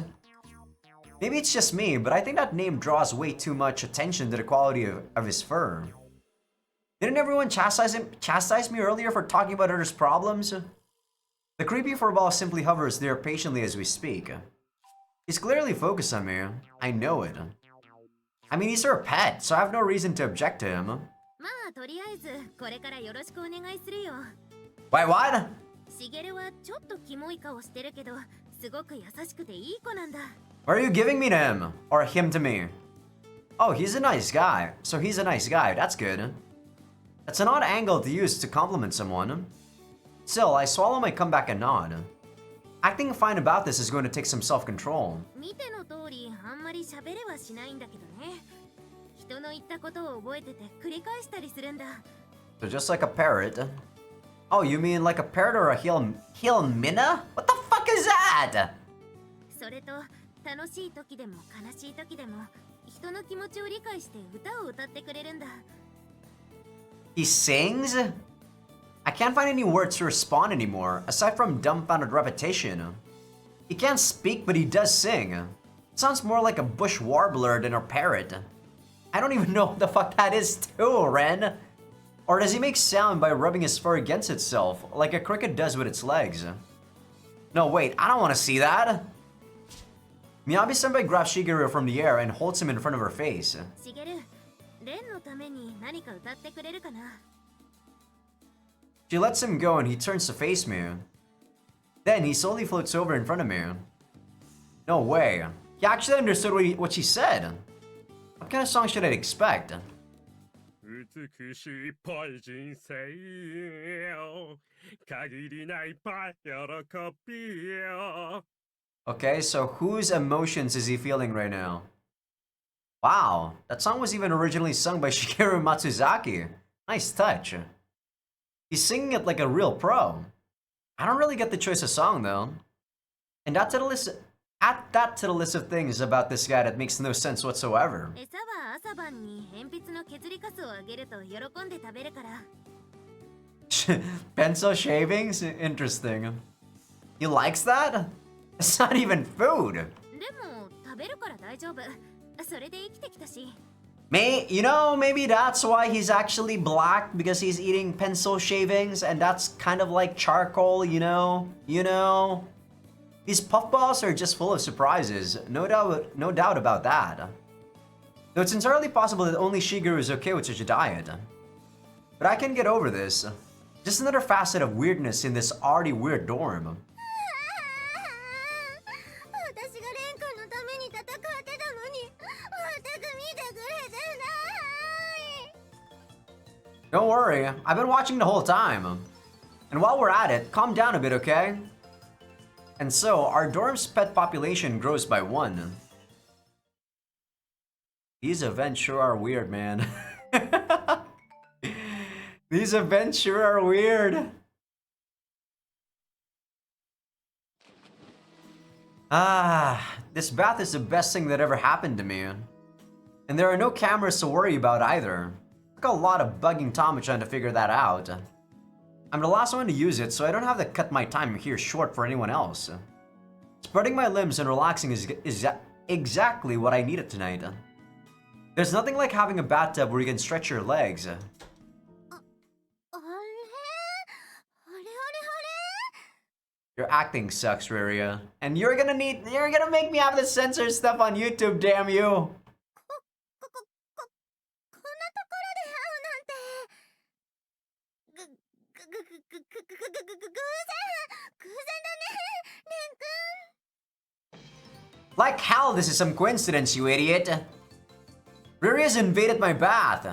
Maybe it's just me, but I think that name draws way too much attention to the quality of his fur. Didn't everyone chastise me earlier for talking about others' problems? The creepy furball simply hovers there patiently as we speak. He's clearly focused on me. I know it. I mean, he's her pet, so I have no reason to object to him. まあとりあえずこれからよろしくお願いするよ。 Wait, what? しげるはちょっとキモい顔してるけど、すごく優しくていい子なんだ。Or are you giving me to him? Or him to me? Oh, he's a nice guy. So he's a nice guy. That's good. That's an odd angle to use to compliment someone. Still, I swallow my comeback and nod. Acting fine about this is going to take some self-control. 見ての通りあんまり喋れはしないんだけどね。人の言ったことを覚えてて繰り返したりするんだ。 So just like a parrot. Oh, you mean like a parrot or a heel minna? What the fuck is that? それと楽しい時でも悲しい時でも人の気持ちを理解して歌を歌ってくれるんだ。 He sings? I can't find any words to respond anymore, aside from dumbfounded repetition. He can't speak, but he does sing. It sounds more like a bush warbler than a parrot. I don't even know what the fuck that is too, Ren. Or does he make sound by rubbing his fur against itself, like a cricket does with its legs? No, wait, I don't want to see that. Miyabi-senpai grabs Shigeru from the air and holds him in front of her face. しげる、レンのために何か歌ってくれるかな。 She lets him go and he turns to face me. Then he slowly floats over in front of me. No way. He actually understood what she said. What kind of song should I expect? 美しいっぽい人生よ限りないぱ喜びよ Okay, so whose emotions is he feeling right now? Wow, that song was even originally sung by Shigeru Matsuzaki. Nice touch. He's singing it like a real pro. I don't really get the choice of song though. And add that to the list of things about this guy that makes no sense whatsoever. 餌は朝晩に鉛筆の削りカスをあげると喜んで食べるから。 Pencil shavings? Interesting. He likes that? It's not even food. でも食べるから大丈夫。それで生きてきたし。 Maybe that's why he's actually black, because he's eating pencil shavings and that's kind of like charcoal, you know? These puffballs are just full of surprises, no doubt about that. Though it's entirely possible that only Shigeru is okay with such a diet. But I can get over this. Just another facet of weirdness in this already weird dorm. 私がレン君のために戦ってたのに全く見てくれてない。 Don't worry, I've been watching the whole time. And while we're at it, calm down a bit, okay? And so, our dorm's pet population grows by 1. These events sure are weird, man. These events sure are weird. This bath is the best thing that ever happened to me. And there are no cameras to worry about either. Took a lot of bugging Tom trying to figure that out. I'm the last one to use it, so I don't have to cut my time here short for anyone else. Spreading my limbs and relaxing is exactly what I needed tonight. There's nothing like having a bathtub where you can stretch your legs. Your acting sucks, Riria. And you're gonna make me have to censor stuff on YouTube, damn you! こんなところで会うなんて。偶然だね、レン君。 Like hell, this is some coincidence, you idiot! Riria's invaded my bath.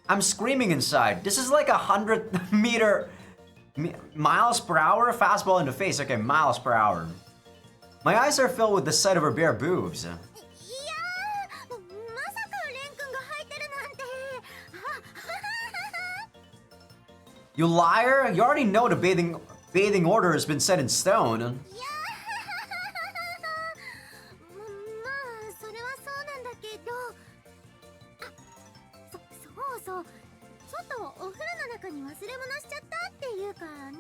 I'm screaming inside. This is like 100 miles per hour fastball in the face. Okay, miles per hour. My eyes are filled with the sight of her bare boobs. いやー、まさかレン君が入ってるなんて。 You liar! You already know the bathing order has been set in stone. いやー、まあそれはそうなんだけど。そうちょっとお風呂の中に忘れ物しちゃったっていうかね。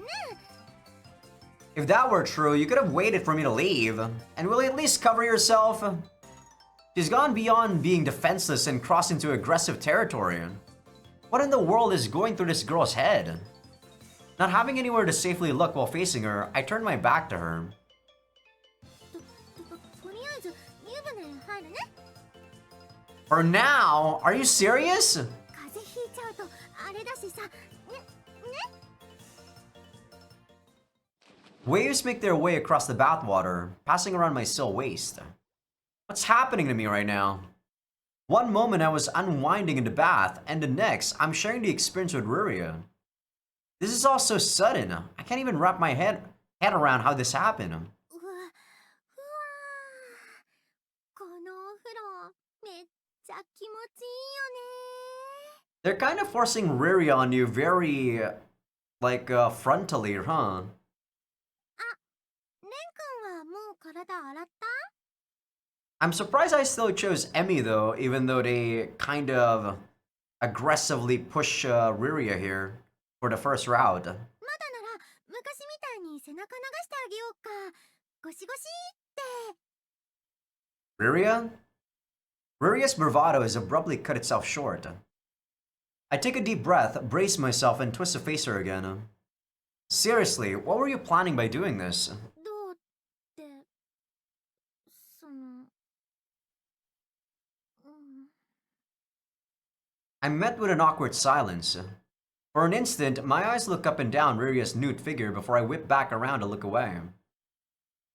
If that were true, you could have waited for me to leave. And will you at least cover yourself? She's gone beyond being defenseless and crossed into aggressive territory. What in the world is going through this girl's head? Not having anywhere to safely look while facing her, I turned my back to her. とりあえず湯船入るね。 For now? Are you serious? 風邪ひいちゃうとあれだしさ。ね。 Waves make their way across the bathwater, passing around my still waist. What's happening to me right now? One moment I was unwinding in the bath, and the next I'm sharing the experience with Ruria. This is all so sudden. I can't even wrap my head around how this happened. うわ、ふわー。このお風呂、めっちゃ気持ちいいよね。They're kind of forcing Ruria on you very, like, frontally, huh? レン君はもう体洗った？ I'm surprised I still chose Emmy though, even though they kind of aggressively push Ruria here for the first round. まだなら昔みたいに背中流してあげようか。ゴシゴシって。 Ruria? Ruria's bravado has abruptly cut itself short. I take a deep breath, brace myself, and twist to face her again. Seriously, what were you planning by doing this? どうってそのI'm met with an awkward silence. For an instant, my eyes look up and down Ruria's nude figure before I whip back around to look away.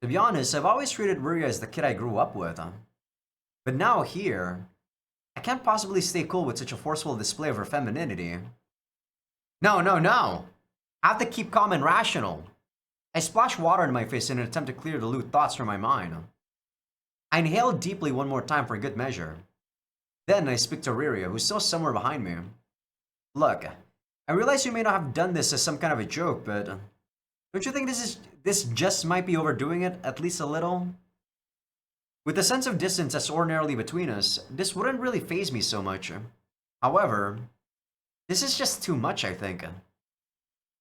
To be honest, I've always treated Ruria as the kid I grew up with. But now here, I can't possibly stay cool with such a forceful display of her femininity. No, no, no! I have to keep calm and rational. I splash water in my face in an attempt to clear the lewd thoughts from my mind. I inhale deeply one more time for good measure. Then I speak to Ruria, who's still somewhere behind me. Look, I realize you may not have done this as some kind of a joke, but don't you think this just might be overdoing it at least a little? With the sense of distance that's ordinarily between us, this wouldn't really faze me so much. However, this is just too much, I think.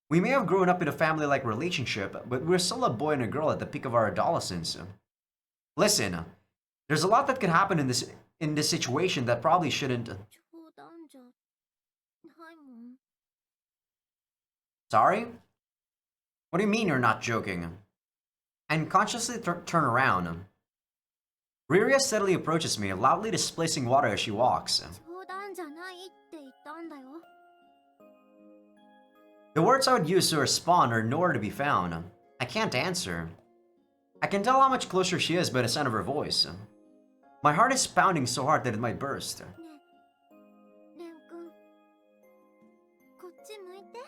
We may have grown up in a family-like relationship, but we're still a boy and a girl at the peak of our adolescence. Listen, there's a lot that could happen in this situation that probably shouldn't. 冗談じゃないもん。 Sorry? What do you mean you're not joking? I unconsciously turn around. Ruria steadily approaches me, loudly displacing water as she walks. 冗談じゃないって言ったんだよ。 The words I would use to respond are nowhere to be found. I can't answer. I can tell how much closer she is by the sound of her voice. My heart is pounding so hard that it might burst. ねえ、レン君。こっち向いて。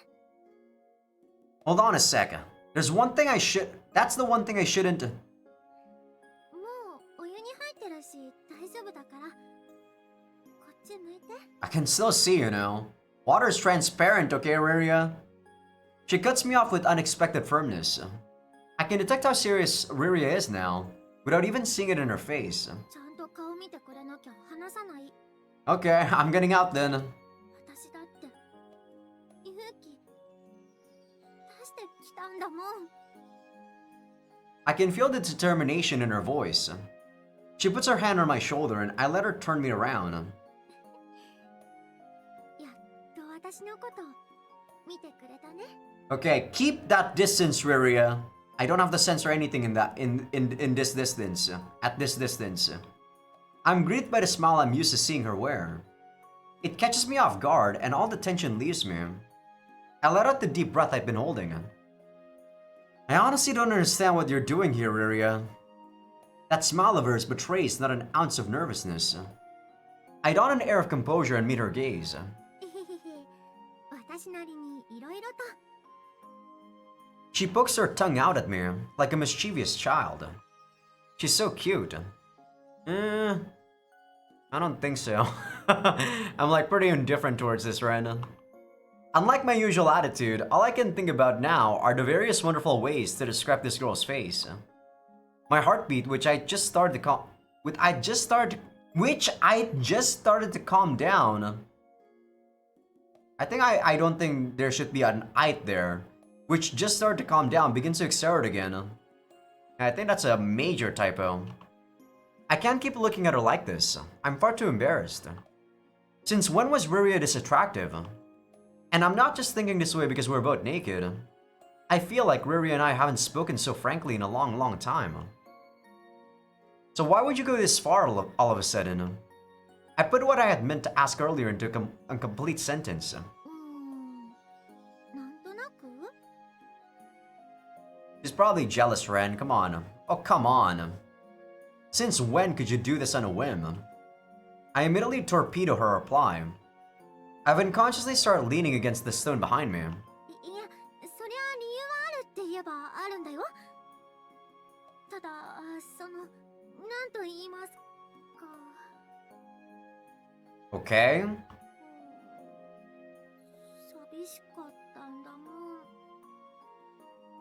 Hold on a sec. That's the one thing I shouldn't. もうお湯に入ってるし大丈夫だから。こっち向いて。 I can still see, you know. Water is transparent, okay, Ruria? She cuts me off with unexpected firmness. I can detect how serious Ruria is now, without even seeing it in her face. ちゃんと顔見てくれなきゃ話さない。 Okay, I'm getting out then. 私だって勇気出してきたんだもん。 I can feel the determination in her voice. She puts her hand on my shoulder and I let her turn me around. やっと私のこと見てくれたね。 Okay, keep that distance, Ruria. I don't have the sense or anything in this distance. At this distance. I'm greeted by the smile I'm used to seeing her wear. It catches me off guard and all the tension leaves me. I let out the deep breath I've been holding. I honestly don't understand what you're doing here, Ruria. That smile of hers betrays not an ounce of nervousness. I don an air of composure and meet her gaze. えへへへ、私なりにいろいろと。 She pokes her tongue out at me, like a mischievous child. She's so cute. I don't think so. I'm like pretty indifferent towards this right now. Unlike my usual attitude, all I can think about now are the various wonderful ways to describe this girl's face. My heartbeat, which I just started to calm down. I don't think there should be an "it" there. Which just started to calm down, begins to accelerate again. I think that's a major typo. I can't keep looking at her like this. I'm far too embarrassed. Since when was Ruria this attractive? And I'm not just thinking this way because we're both naked. I feel like Ruria and I haven't spoken so frankly in a long, long time. So why would you go this far all of a sudden? I put what I had meant to ask earlier into a complete sentence. なんとなく？ She's probably jealous, Ren. Come on. Oh, come on. Since when could you do this on a whim? I immediately torpedo her reply. I've unconsciously started leaning against the stone behind me. いや、そりゃ理由はあるって言えばあるんだよ。ただ、なんと言いますか。Okay? 寂しかったんだもん。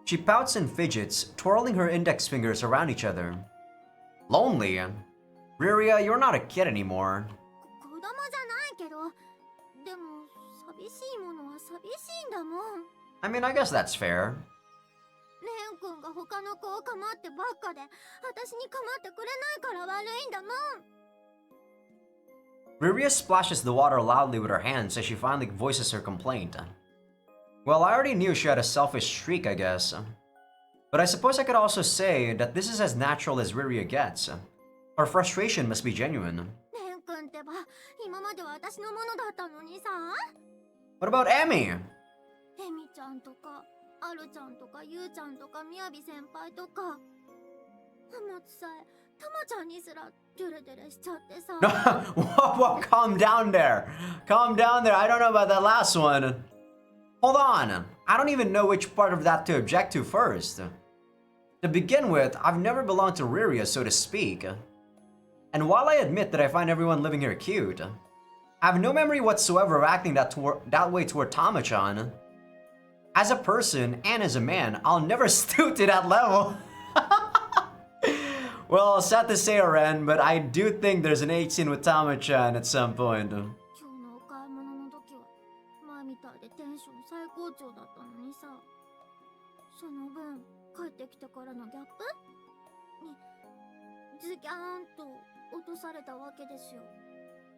She pouts and fidgets, twirling her index fingers around each other. Lonely? Riria, you're not a kid anymore. 子供じゃないけど、でも寂しいものは寂しいんだもん。I mean, I guess that's fair. レン君が他の子を構ってばっかで、私に構ってくれないから悪いんだもん。Riria splashes the water loudly with her hands as she finally voices her complaint. Well, I already knew she had a selfish streak, I guess. But I suppose I could also say that this is as natural as Riria gets. Her frustration must be genuine. レン君ってば、今までは私のものだったのにさ。What about Emmy? エミちゃんとか、アルちゃんとか、ユウちゃんとか、みやび先輩とか。アマツさえ、タマちゃんにすらデレデレしちゃってさ。Whoa, calm down there. Calm down there. I don't know about that last one. Hold on. I don't even know which part of that to object to first. To begin with, I've never belonged to Riria, so to speak. And while I admit that I find everyone living here cute, I have no memory whatsoever of acting that way toward Tama-chan. As a person and as a man, I'll never stoop to that level. Well, sad to say, Ren, but I do think there's an 18 with Tama-chan at some point. 今日のお買い物の時は前みたいでテンション最高潮だったのにさ、その分帰ってきてからのギャップにズキャーンと落とされたわけですよ、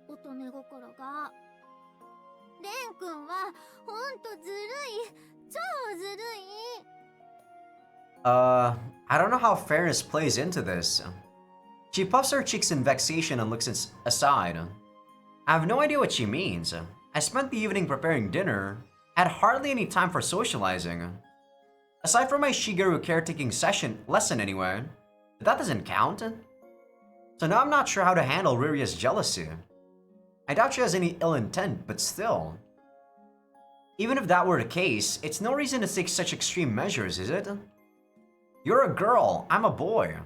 乙女心が。レン君はほんとずるい、超ずるい。I don't know how fairness plays into this. She puffs her cheeks in vexation and looks aside. I have no idea what she means. I spent the evening preparing dinner, had hardly any time for socializing. Aside from my Shigeru caretaking lesson anyway, but that doesn't count. So now I'm not sure how to handle Riria's jealousy. I doubt she has any ill intent, but still. Even if that were the case, it's no reason to take such extreme measures, is it? You're a girl, I'm a boy.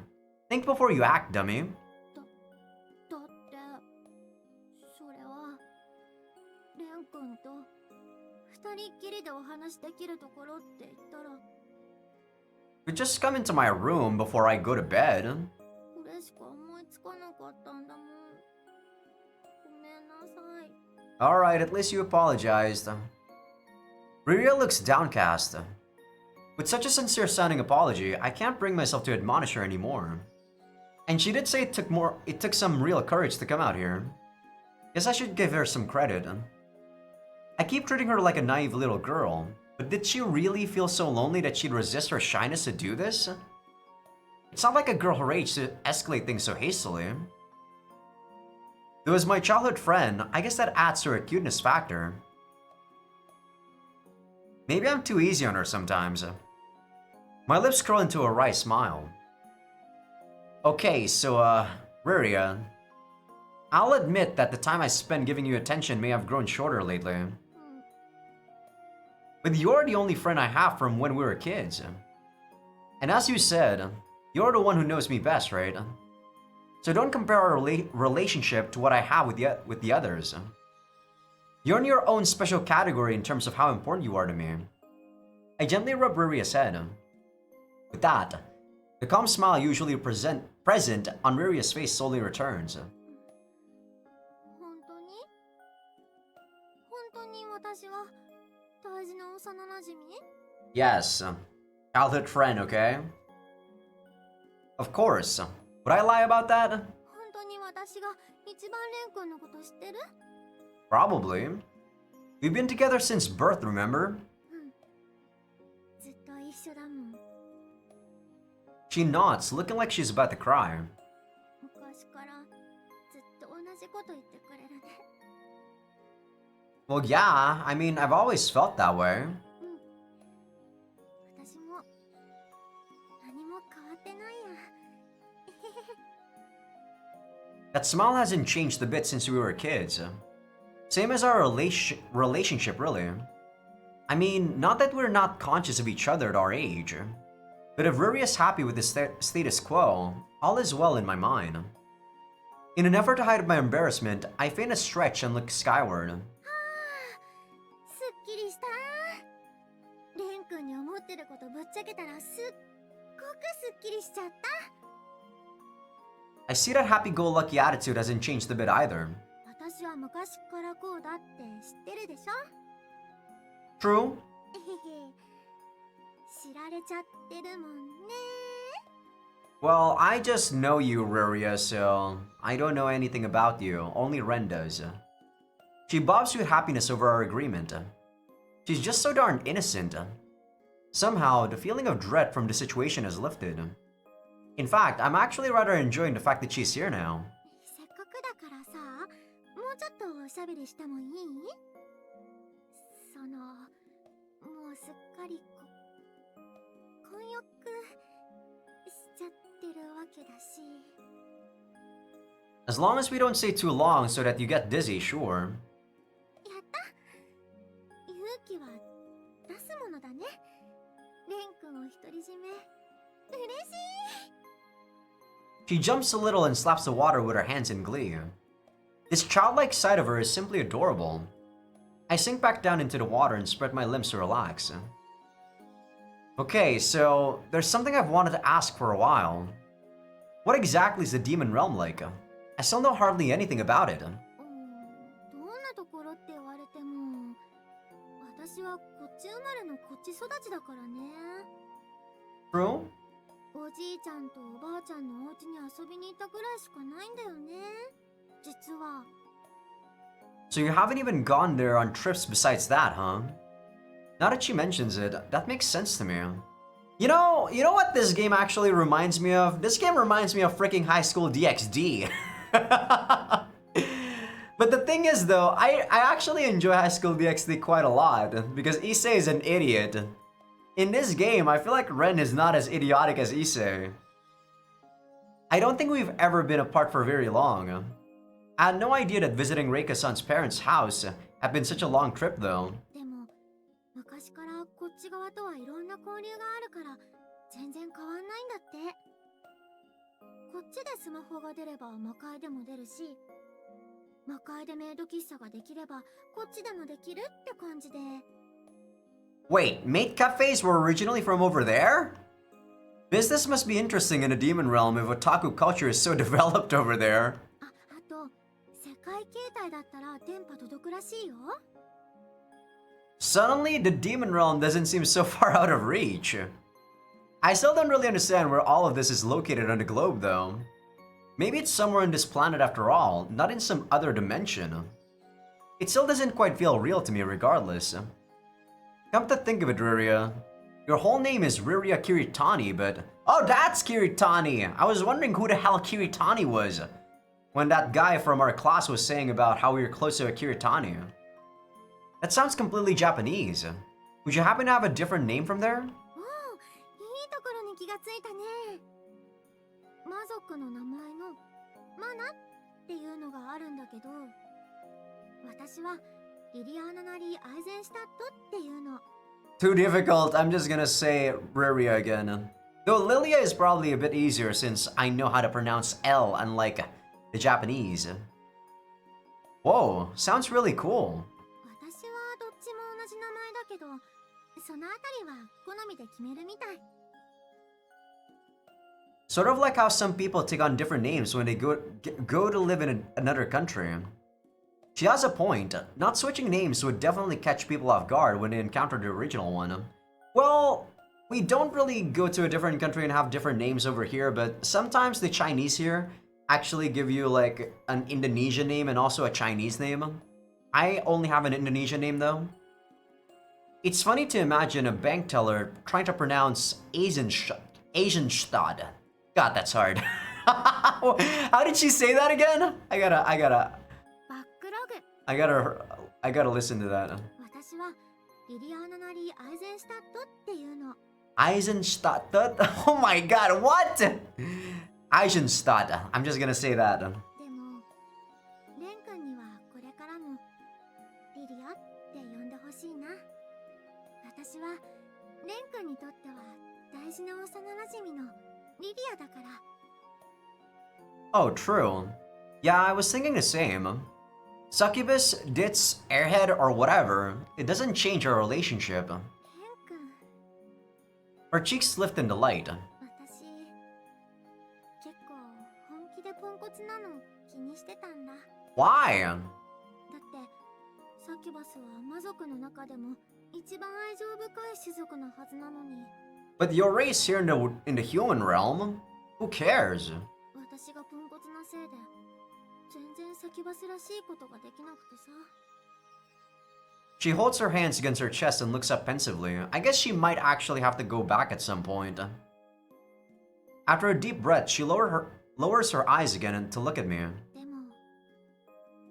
Think before you act, dummy. だって、それは、レン君と二人っきりでお話できるところって言ったら、You just come into my room before I go to bed. これしか思いつかなかったんだもん。ごめんなさい。Alright, at least you apologized. Riria looks downcast. With such a sincere-sounding apology, I can't bring myself to admonish her anymore. And she did say it took some real courage to come out here. Guess I should give her some credit. I keep treating her like a naive little girl, but did she really feel so lonely that she'd resist her shyness to do this? It's not like a girl her age to escalate things so hastily. Though as my childhood friend, I guess that adds to her cuteness factor. Maybe I'm too easy on her sometimes. My lips curl into a wry smile. Okay, so, Riria, I'll admit that the time I spent giving you attention may have grown shorter lately. But you're the only friend I have from when we were kids. And as you said, you're the one who knows me best, right? So don't compare our relationship to what I have with the others. You're in your own special category in terms of how important you are to me. I gently rub Riria's head. With that, the calm smile usually present on Riria's face slowly returns. 本当に私は大事な幼馴染？ Yes, childhood friend, okay? Of course. Would I lie about that? 本当に私が一番レン君のこと知ってる？ Probably. We've been together since birth, remember? ずっと一緒だもん。 She nods, looking like she's about to cry. 昔からずっと同じこと言ってくれるね。 Well, yeah, I mean, I've always felt that way. 私も何も変わってないや。That smile hasn't changed a bit since we were kids. Same as our relationship, really. I mean, not that we're not conscious of each other at our age, but if Ruri is happy with the status quo, all is well in my mind. In an effort to hide my embarrassment, I feign a stretch and look skyward. すっきりした。レン君に思ってることぶっちゃけたらすっごくすっきりしちゃった。I see that happy-go-lucky attitude hasn't changed a bit either. 私は昔からこうだって知ってるでしょ True? 知られちゃってるもんね。 Well, I just know you, Ruria, so I don't know anything about you. Only Ren does. She bobs with happiness over our agreement. She's just so darn innocent. Somehow, the feeling of dread from the situation has lifted. In fact, I'm actually rather enjoying the fact that she's here now. せっかくだからさ、もうちょっとおしゃべりしてもいい？もうすっかり混浴しちゃってるわけだし。As long as we don't stay too long so that you get dizzy, sure. やった！勇気は出すものだね。レン君を独り占め。嬉しい！ She jumps a little and slaps the water with her hands in glee. This childlike side of her is simply adorable. I sink back down into the water and spread my limbs to relax. Okay, so there's something I've wanted to ask for a while. What exactly is the demon realm like? I still know hardly anything about it. どんなところって言われても、私はこっち生まれのこっち育ちだからね。 True? おじいちゃんとおばあちゃんのお家に遊びに行ったぐらいしかないんだよね。実は。 So you haven't even gone there on trips besides that, huh? Now that she mentions it, that makes sense to me. You know what this game actually reminds me of? This game reminds me of freaking High School DxD. But the thing is though, I actually enjoy High School DxD quite a lot because Issei is an idiot. In this game, I feel like Ren is not as idiotic as Issei. I don't think we've ever been apart for very long. I had no idea that visiting Reika-san's parents' house had been such a long trip though. でも、昔からこっち側とはいろんな交流があるから全然変わんないんだって。こっちでスマホが出れば魔界でも出るし、魔界でメイド喫茶ができればこっちでもできるって感じで。 Wait, maid cafes were originally from over there? Business must be interesting in the demon realm if otaku culture is so developed over there. あと、世界携帯だったら電波届くらしいよ。 Suddenly, the demon realm doesn't seem so far out of reach. I still don't really understand where all of this is located on the globe though. Maybe it's somewhere on this planet after all, not in some other dimension. It still doesn't quite feel real to me regardless. Come to think of it, Riria. Your whole name is Riria Kiritani, but... Oh, that's Kiritani! I was wondering who the hell Kiritani was when that guy from our class was saying about how we were close to a Kiritani. That sounds completely Japanese. Would you happen to have a different name from there? おお、いいところに気がついたね。魔族の名前のマナっていうのがあるんだけど、私はリリアーナなりアイゼンシュタットっていうの。 Too difficult, I'm just gonna say Riria again. Though Lilia is probably a bit easier since I know how to pronounce L unlike the Japanese. Whoa, sounds really cool. 私はどっちも同じ名前だけど、そのあたりは好みで決めるみたい。 Sort of like how some people take on different names when they go to live in another country. She has a point. Not switching names would definitely catch people off guard when they encounter the original one. Well, we don't really go to a different country and have different names over here, but sometimes the Chinese here actually give you like an Indonesian name and also a Chinese name. I only have an Indonesian name though. It's funny to imagine a bank teller trying to pronounce Asienstadt. God, that's hard. How did she say that again? I gotta バックログ。 I gotta listen to that. 私はリリアーナなりアイゼンシュタットっていうの。 Eisenstadt? Oh my god, what? Eisenstadt. I'm just gonna say that. でも、しいな。私はレン君にとっては大事な幼馴染のリディアだから。 Oh, true. Yeah, I was thinking the same. Succubus, Ditz, airhead, or whatever, it doesn't change our relationship. レン君、 Her cheeks lift in delight. 私結構本気でポンコツなの気にしてたんだ。 Why? だってサキュバスは魔族の中でも一番愛情深い種族なはずなのに。 But your race here in the human realm? Who cares? 私がポンコツなせいで全然サキュバスらしいことができなくてさ。 She holds her hands against her chest and looks up pensively. I guess she might actually have to go back at some point. After a deep breath, she lowers her eyes again to look at me. でも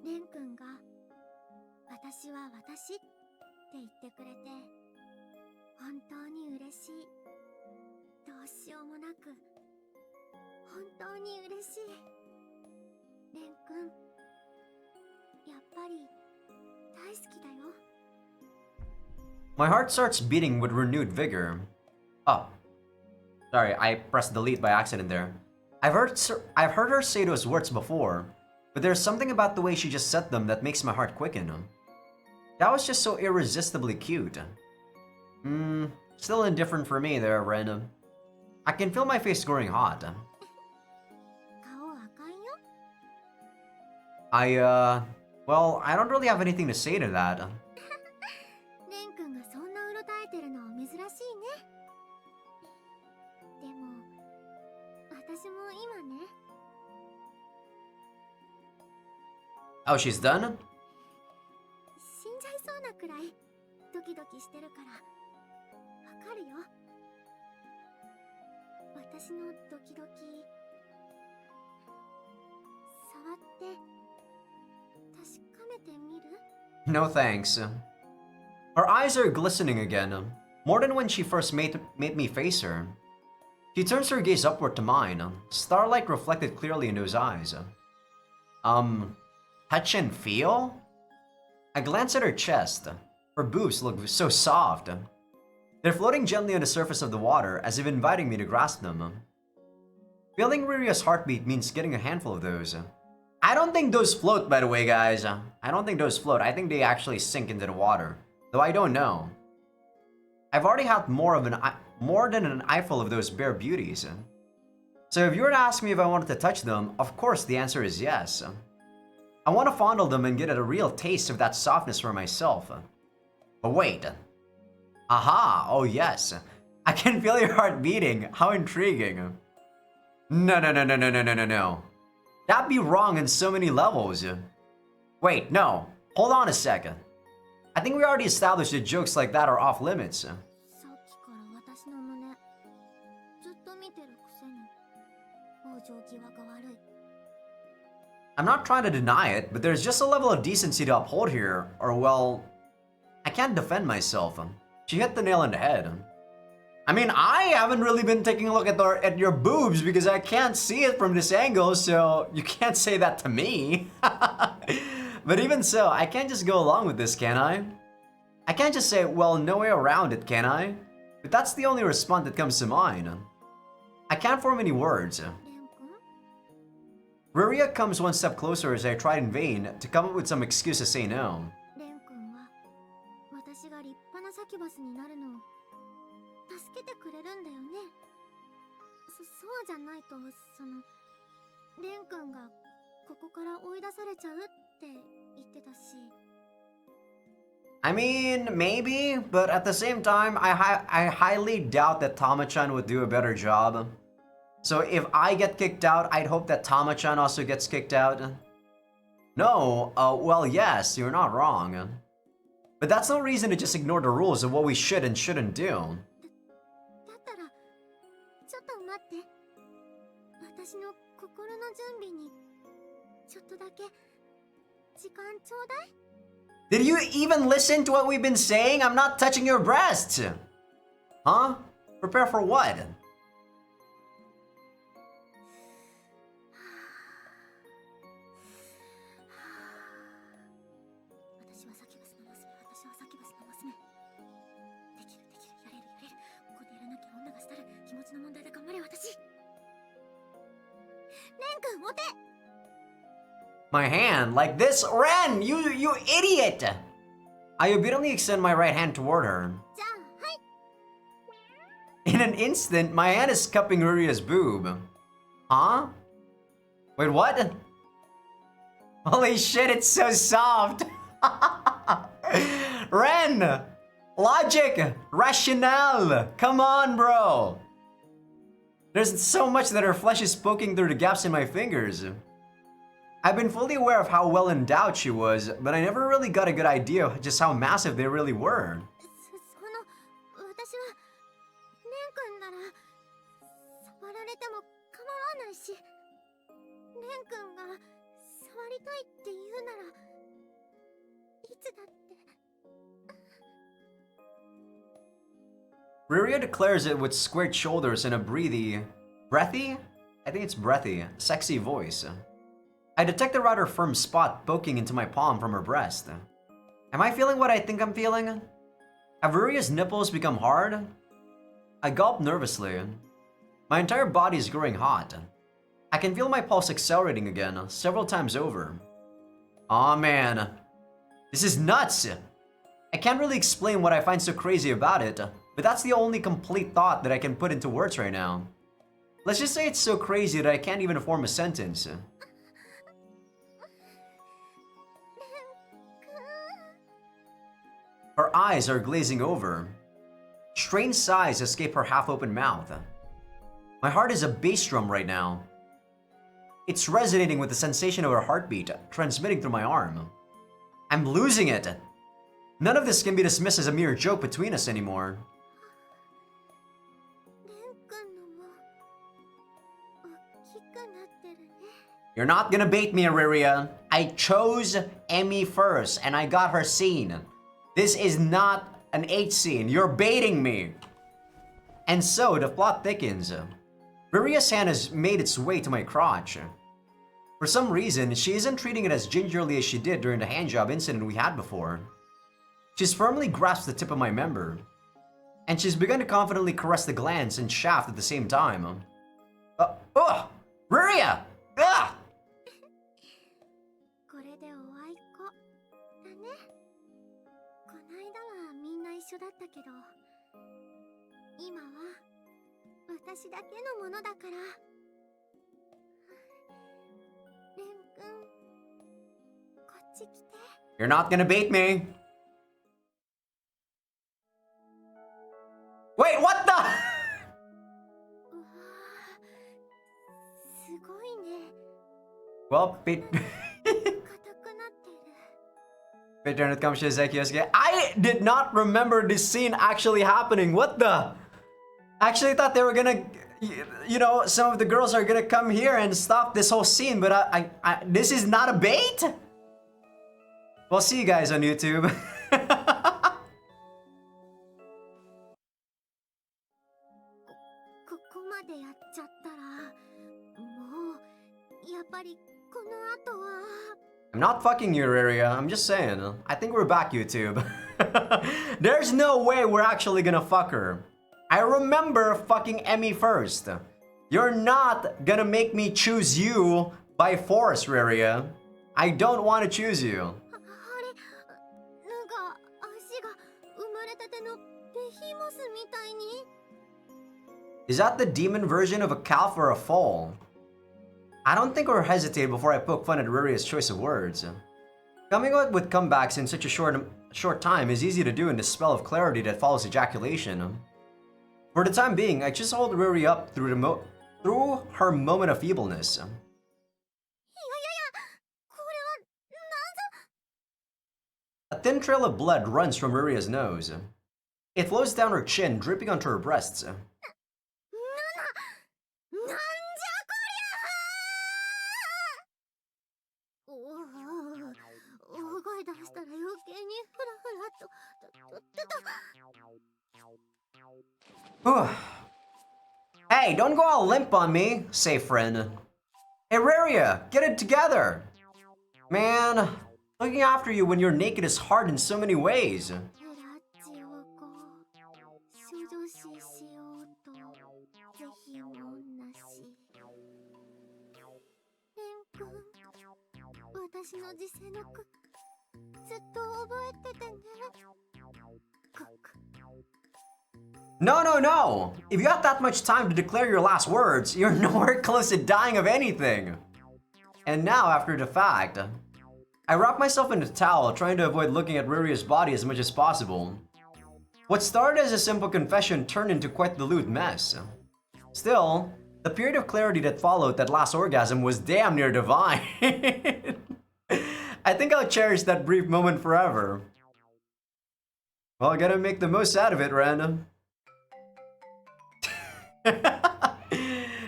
レン君が私は私って言ってくれて本当に嬉しい。どうしようもなく本当に嬉しい。レン君、やっぱり大好きだよ。 My heart starts beating with renewed vigor. Oh. Sorry, I pressed delete by accident there. I've heard her say those words before, but there's something about the way she just said them that makes my heart quicken. That was just so irresistibly cute. Still indifferent for me there, Ren. I can feel my face growing hot. 顔赤いよ。 Well, I don't really have anything to say to that. レン君がそんなうろたえてるの珍しいね。でも私も今ね。 Oh, she's done? 死んじゃいそうなくらいドキドキしてるからわかるよ。私のドキドキ触って確かめてみる？ No thanks. Her eyes are glistening again, more than when she first made me face her. She turns her gaze upward to mine, starlight reflected clearly in those eyes. Touch and feel? I glance at her chest. Her boobs look so soft. They're floating gently on the surface of the water, as if inviting me to grasp them. Feeling Riria's heartbeat means getting a handful of those. I don't think those float, by the way, guys. I don't think those float. I think they actually sink into the water. Though I don't know. I've already had more than an eyeful of those bare beauties. So if you were to ask me if I wanted to touch them, of course the answer is yes. I want to fondle them and get a real taste of that softness for myself. But wait. Aha! Oh yes. I can feel your heart beating. How intriguing. No. That'd be wrong in so many levels. Wait, no. Hold on a second. I think we already established that jokes like that are off limits. さっきから私の胸ずっと見てるくせに往生際が悪い。 I'm not trying to deny it, but there's just a level of decency to uphold here, or well, I can't defend myself. She hit the nail on the head. I mean, I haven't really been taking a look at your boobs because I can't see it from this angle, so you can't say that to me. But even so, I can't just go along with this, can I? I can't just say, well, no way around it, can I? But that's the only response that comes to mind. I can't form any words. レン君、 Riria comes one step closer as I tried in vain to come up with some excuse to say no. レン君は私が立派なサキュバスになるのを助けてくれるんだよね。そうじゃないとレン君がここから追い出されちゃうって言ってたし。 I mean, maybe, but at the same time, I highly doubt that Tama-chan would do a better job. So if I get kicked out, I'd hope that Tama-chan also gets kicked out. No, well, yes, you're not wrong. But that's no reason to just ignore the rules of what we should and shouldn't do. だったらちょっと待って。私の心の準備にちょっとだけ時間ちょうだい。 Did you even listen to what we've been saying? I'm not touching your breasts. Huh? Prepare for what? 私はサキュバスの娘。私はサキュバスの娘。気持ちの問題で頑張れ私。レン君お手。 My hand like this? Ren, you idiot! I obediently extend my right hand toward her. じゃあはい。 In an instant, my hand is cupping Ruria's boob. Huh? Wait, what? Holy shit, it's so soft! Ren! Logic! Rationale! Come on, bro! There's so much that her flesh is poking through the gaps in my fingers. I've been fully aware of how well endowed she was, but I never really got a good idea of just how massive they really were. その私はレン君なら触られても構わないし、レン君が触りたいって言うならいつだって。 Riria declares it with squared shoulders and a breathy, I think it's breathy, sexy voice. I detect a rather firm spot poking into my palm from her breast. Am I feeling what I think I'm feeling? Have Ruria's nipples become hard? I gulp nervously. My entire body is growing hot. I can feel my pulse accelerating again, several times over. Aw man, this is nuts! I can't really explain what I find so crazy about it, but that's the only complete thought that I can put into words right now. Let's just say it's so crazy that I can't even form a sentence. Her eyes are glazing over. Strange sighs escape her half-open mouth. My heart is a bass drum right now. It's resonating with the sensation of her heartbeat, transmitting through my arm. I'm losing it. None of this can be dismissed as a mere joke between us anymore. レン君のも大きくなってるね。 You're not gonna bait me, Ariria. I chose Emmy first, and I got her scene. This is not an H scene. You're baiting me. And so, the plot thickens. Riria's hand has made its way to my crotch. For some reason, she isn't treating it as gingerly as she did during the handjob incident we had before. She's firmly grasped the tip of my member, and she's begun to confidently caress the glands and shaft at the same time. Riria! Ugh! これでおあいこだね。こないだはみんな一緒だったけど、今は私だけのものだから。レン君、こっち来て。 You're not gonna bait me. Wait, what the? うわー、すごいね。 Well, bait. 硬くなってる。 Bait turn it comes to Azaikyousuke. I did not remember this scene actually happening. What the? Actually, I thought they were gonna, you know, some of the girls are gonna come here and stop this whole scene, but this is not a bait? We'll see you guys on YouTube. ここまでやっちゃったら、もうやっぱりこの後は。 I'm not fucking you, Riria. I'm just saying. I think we're back, YouTube. There's no way we're actually gonna fuck her. I remember fucking Emmy first. You're not gonna make me choose you by force, Riria. I don't want to choose you. あれ、なんか足が生まれたてのベヒモスみたいに。 Is that the demon version of a calf or a foal? I don't think or hesitate before I poke fun at Riria's choice of words. Coming out with comebacks in such a short time is easy to do in the spell of clarity that follows ejaculation. For the time being, I just hold Riri up through her moment of feebleness. いやいやいや、これはなんざ。 A thin trail of blood runs from Riria's nose. It flows down her chin, dripping onto her breasts. なんじゃこりゃ。大声出したら余計にフラフラと。Hey, don't go all limp on me, say friend. Hey, Riria, get it together. Man, looking after you when you're naked is hard in so many ways. ヘラチをこう処女視しようと。私の自制の句ずっと覚えててね。No, no, no! If you had that much time to declare your last words, you're nowhere close to dying of anything! And now, after the fact, I wrap myself in a towel, trying to avoid looking at Ruria's body as much as possible. What started as a simple confession turned into quite the lewd mess. Still, the period of clarity that followed that last orgasm was damn near divine. I think I'll cherish that brief moment forever. Well, I gotta make the most out of it, Ren.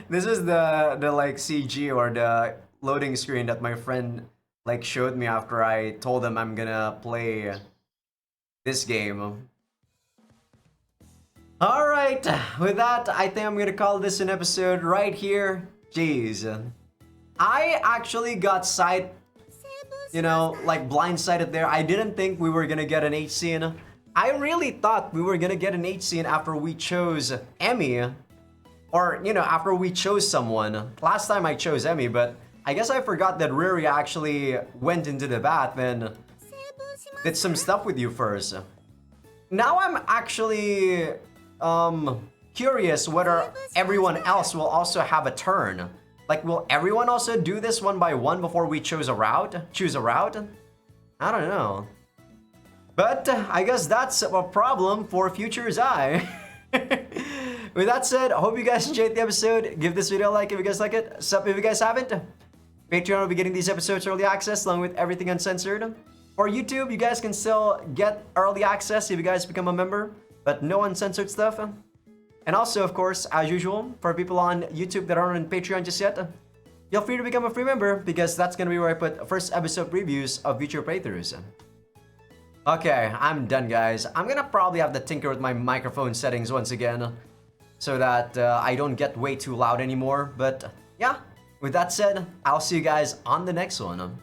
This is the like CG or the loading screen that my friend like showed me after I told him I'm gonna play this game. Alright, with that, I think I'm gonna call this an episode right here. Jeez. I actually got like blindsided there. I didn't think we were gonna get an H scene. I really thought we were gonna get an H scene after we chose Emmy. Or, after we chose someone. Last time I chose Emmy, but I guess I forgot that Riri actually went into the bath and did some stuff with you first. Now I'm actually curious whether everyone else will also have a turn. Like, will everyone also do this one by one before we choose a route? I don't know. But I guess that's a problem for future Azai. With that said, I hope you guys enjoyed the episode. Give this video a like if you guys like it. Sub if you guys haven't. Patreon will be getting these episodes early access along with everything uncensored. For YouTube, you guys can still get early access if you guys become a member, but no uncensored stuff. And also, of course, as usual, for people on YouTube that aren't on Patreon just yet, feel free to become a free member because that's gonna be where I put first episode previews of future playthroughs. Okay, I'm done, guys. I'm gonna probably have to tinker with my microphone settings once again so that I don't get way too loud anymore. But yeah, with that said, I'll see you guys on the next one.